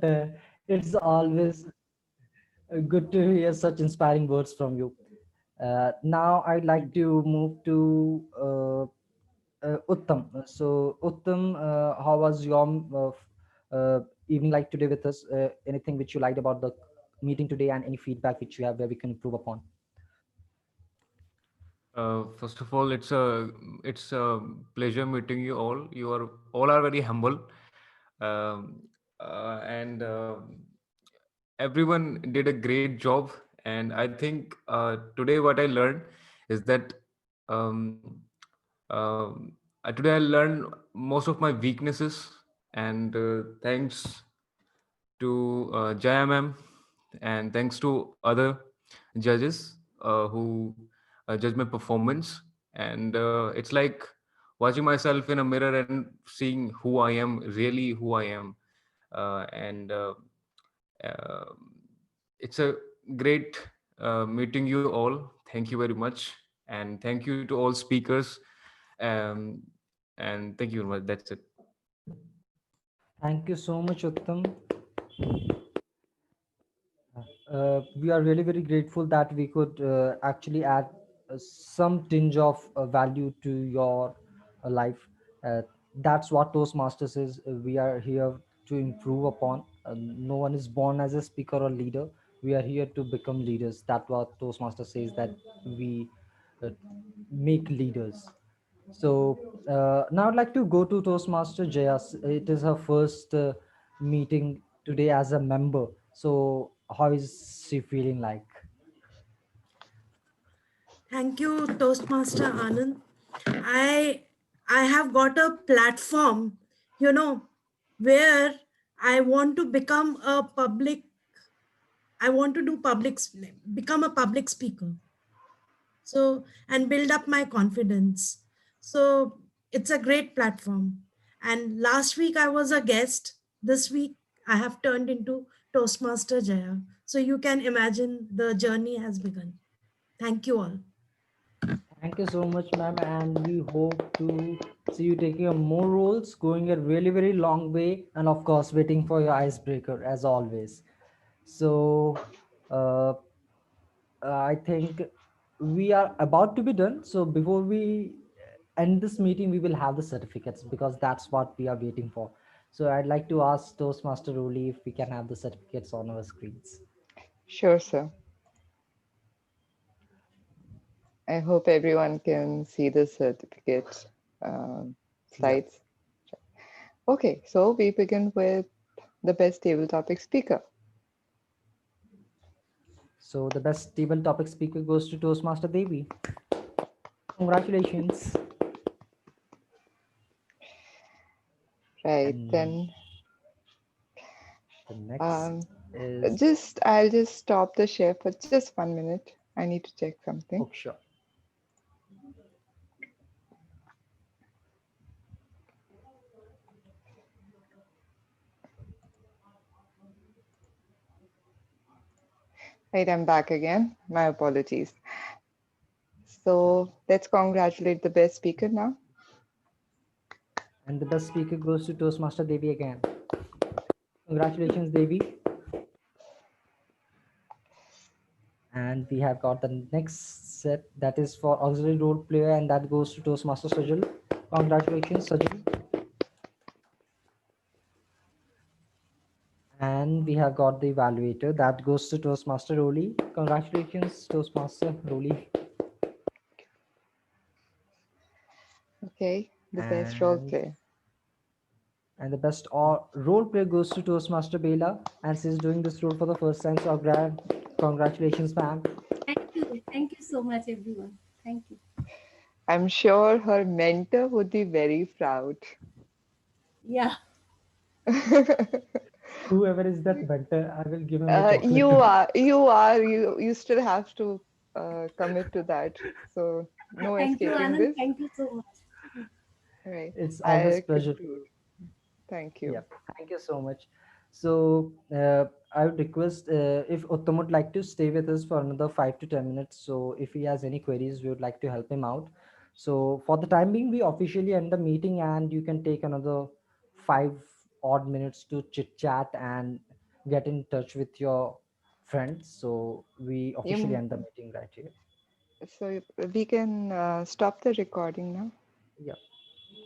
it's always good to hear such inspiring words from you. Now, I'd like to move to Uttam. So, Uttam, how was your evening like today with us? Anything which you liked about the meeting today, and any feedback which you have where we can improve upon? First of all, it's a pleasure meeting you all. You are all are very humble, um, and everyone did a great job. And I think today what I learned is that um, today I learned most of my weaknesses, and thanks to Jaya ma'am, and thanks to other judges who judge my performance. And it's like watching myself in a mirror and seeing who I am, really who I am. And uh, it's a great meeting you all. Thank you very much. And thank you to all speakers. Um, and thank you very much. That's it. Thank you so much, Uttam. We are really very grateful that we could actually add some tinge of value to your life. That's what Toastmasters is. We are here to improve upon. No one is born as a speaker or leader. we are here to become leaders. That what Toastmaster says, that we uh, make leaders. So now I'd like to go to Toastmaster Jaya. It is her first meeting today as a member. So how is she feeling like? Thank you, Toastmaster Anand. I I have got a platform, you know, where I want to become a public. I want to do become a public speaker. So and build up my confidence. So it's a great platform. And last week I was a guest. This week I have turned into Toastmaster Jaya. So you can imagine the journey has begun. Thank you all. Thank you so much, ma'am, and we hope to see you taking a more roles, going a really very long way, and of course, waiting for your icebreaker as always. So, uh, I think we are about to be done. So before we end this meeting, we will have the certificates because that's what we are waiting for. So I'd like to ask Toastmaster Ruli if we can have the certificates on our screens. Sure, sir. I hope everyone can see the certificate Yep. slides. Okay, so we begin with the best table topic speaker. So the best table topic speaker goes to Toastmaster Devi. Congratulations. Right, And then the next is I'll just stop the share for just 1 minute. I need to check something. oh sure. Right, I'm back again. My apologies. So let's congratulate the best speaker now. And the best speaker goes to Toastmaster Devi again. Congratulations, Devi. And we have got the next set that is for auxiliary role player, and that goes to Toastmaster Sajal. Congratulations, Sajal. And we have got the evaluator that goes to Toastmaster Roli. Congratulations, Toastmaster Roli. Okay, the best role And play. the best role player goes to Toastmaster Bela, and she's doing this role for the first time. So congratulations, ma'am. Thank you so much, everyone. Thank you. I'm sure her mentor would be very proud. Yeah. Whoever is that mentor, I will give him a chocolate too. You still have to commit to that. So no Thank you, escaping Anand. this. Thank you so much. All right, It's always I'll pleasure. conclude. Thank Yeah, you. thank you so much. So I would request if Uttam would like to stay with us for another 5 to 10 minutes. So if he has any queries, we would like to help him out. So for the time being, we officially end the meeting, and you can take another 5 odd minutes to chit chat and get in touch with your friends. So we officially You, end the meeting right here. so we can stop the recording now. Yeah,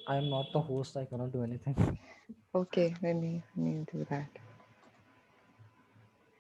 I am not the host. I cannot do anything. Okay, let me do that.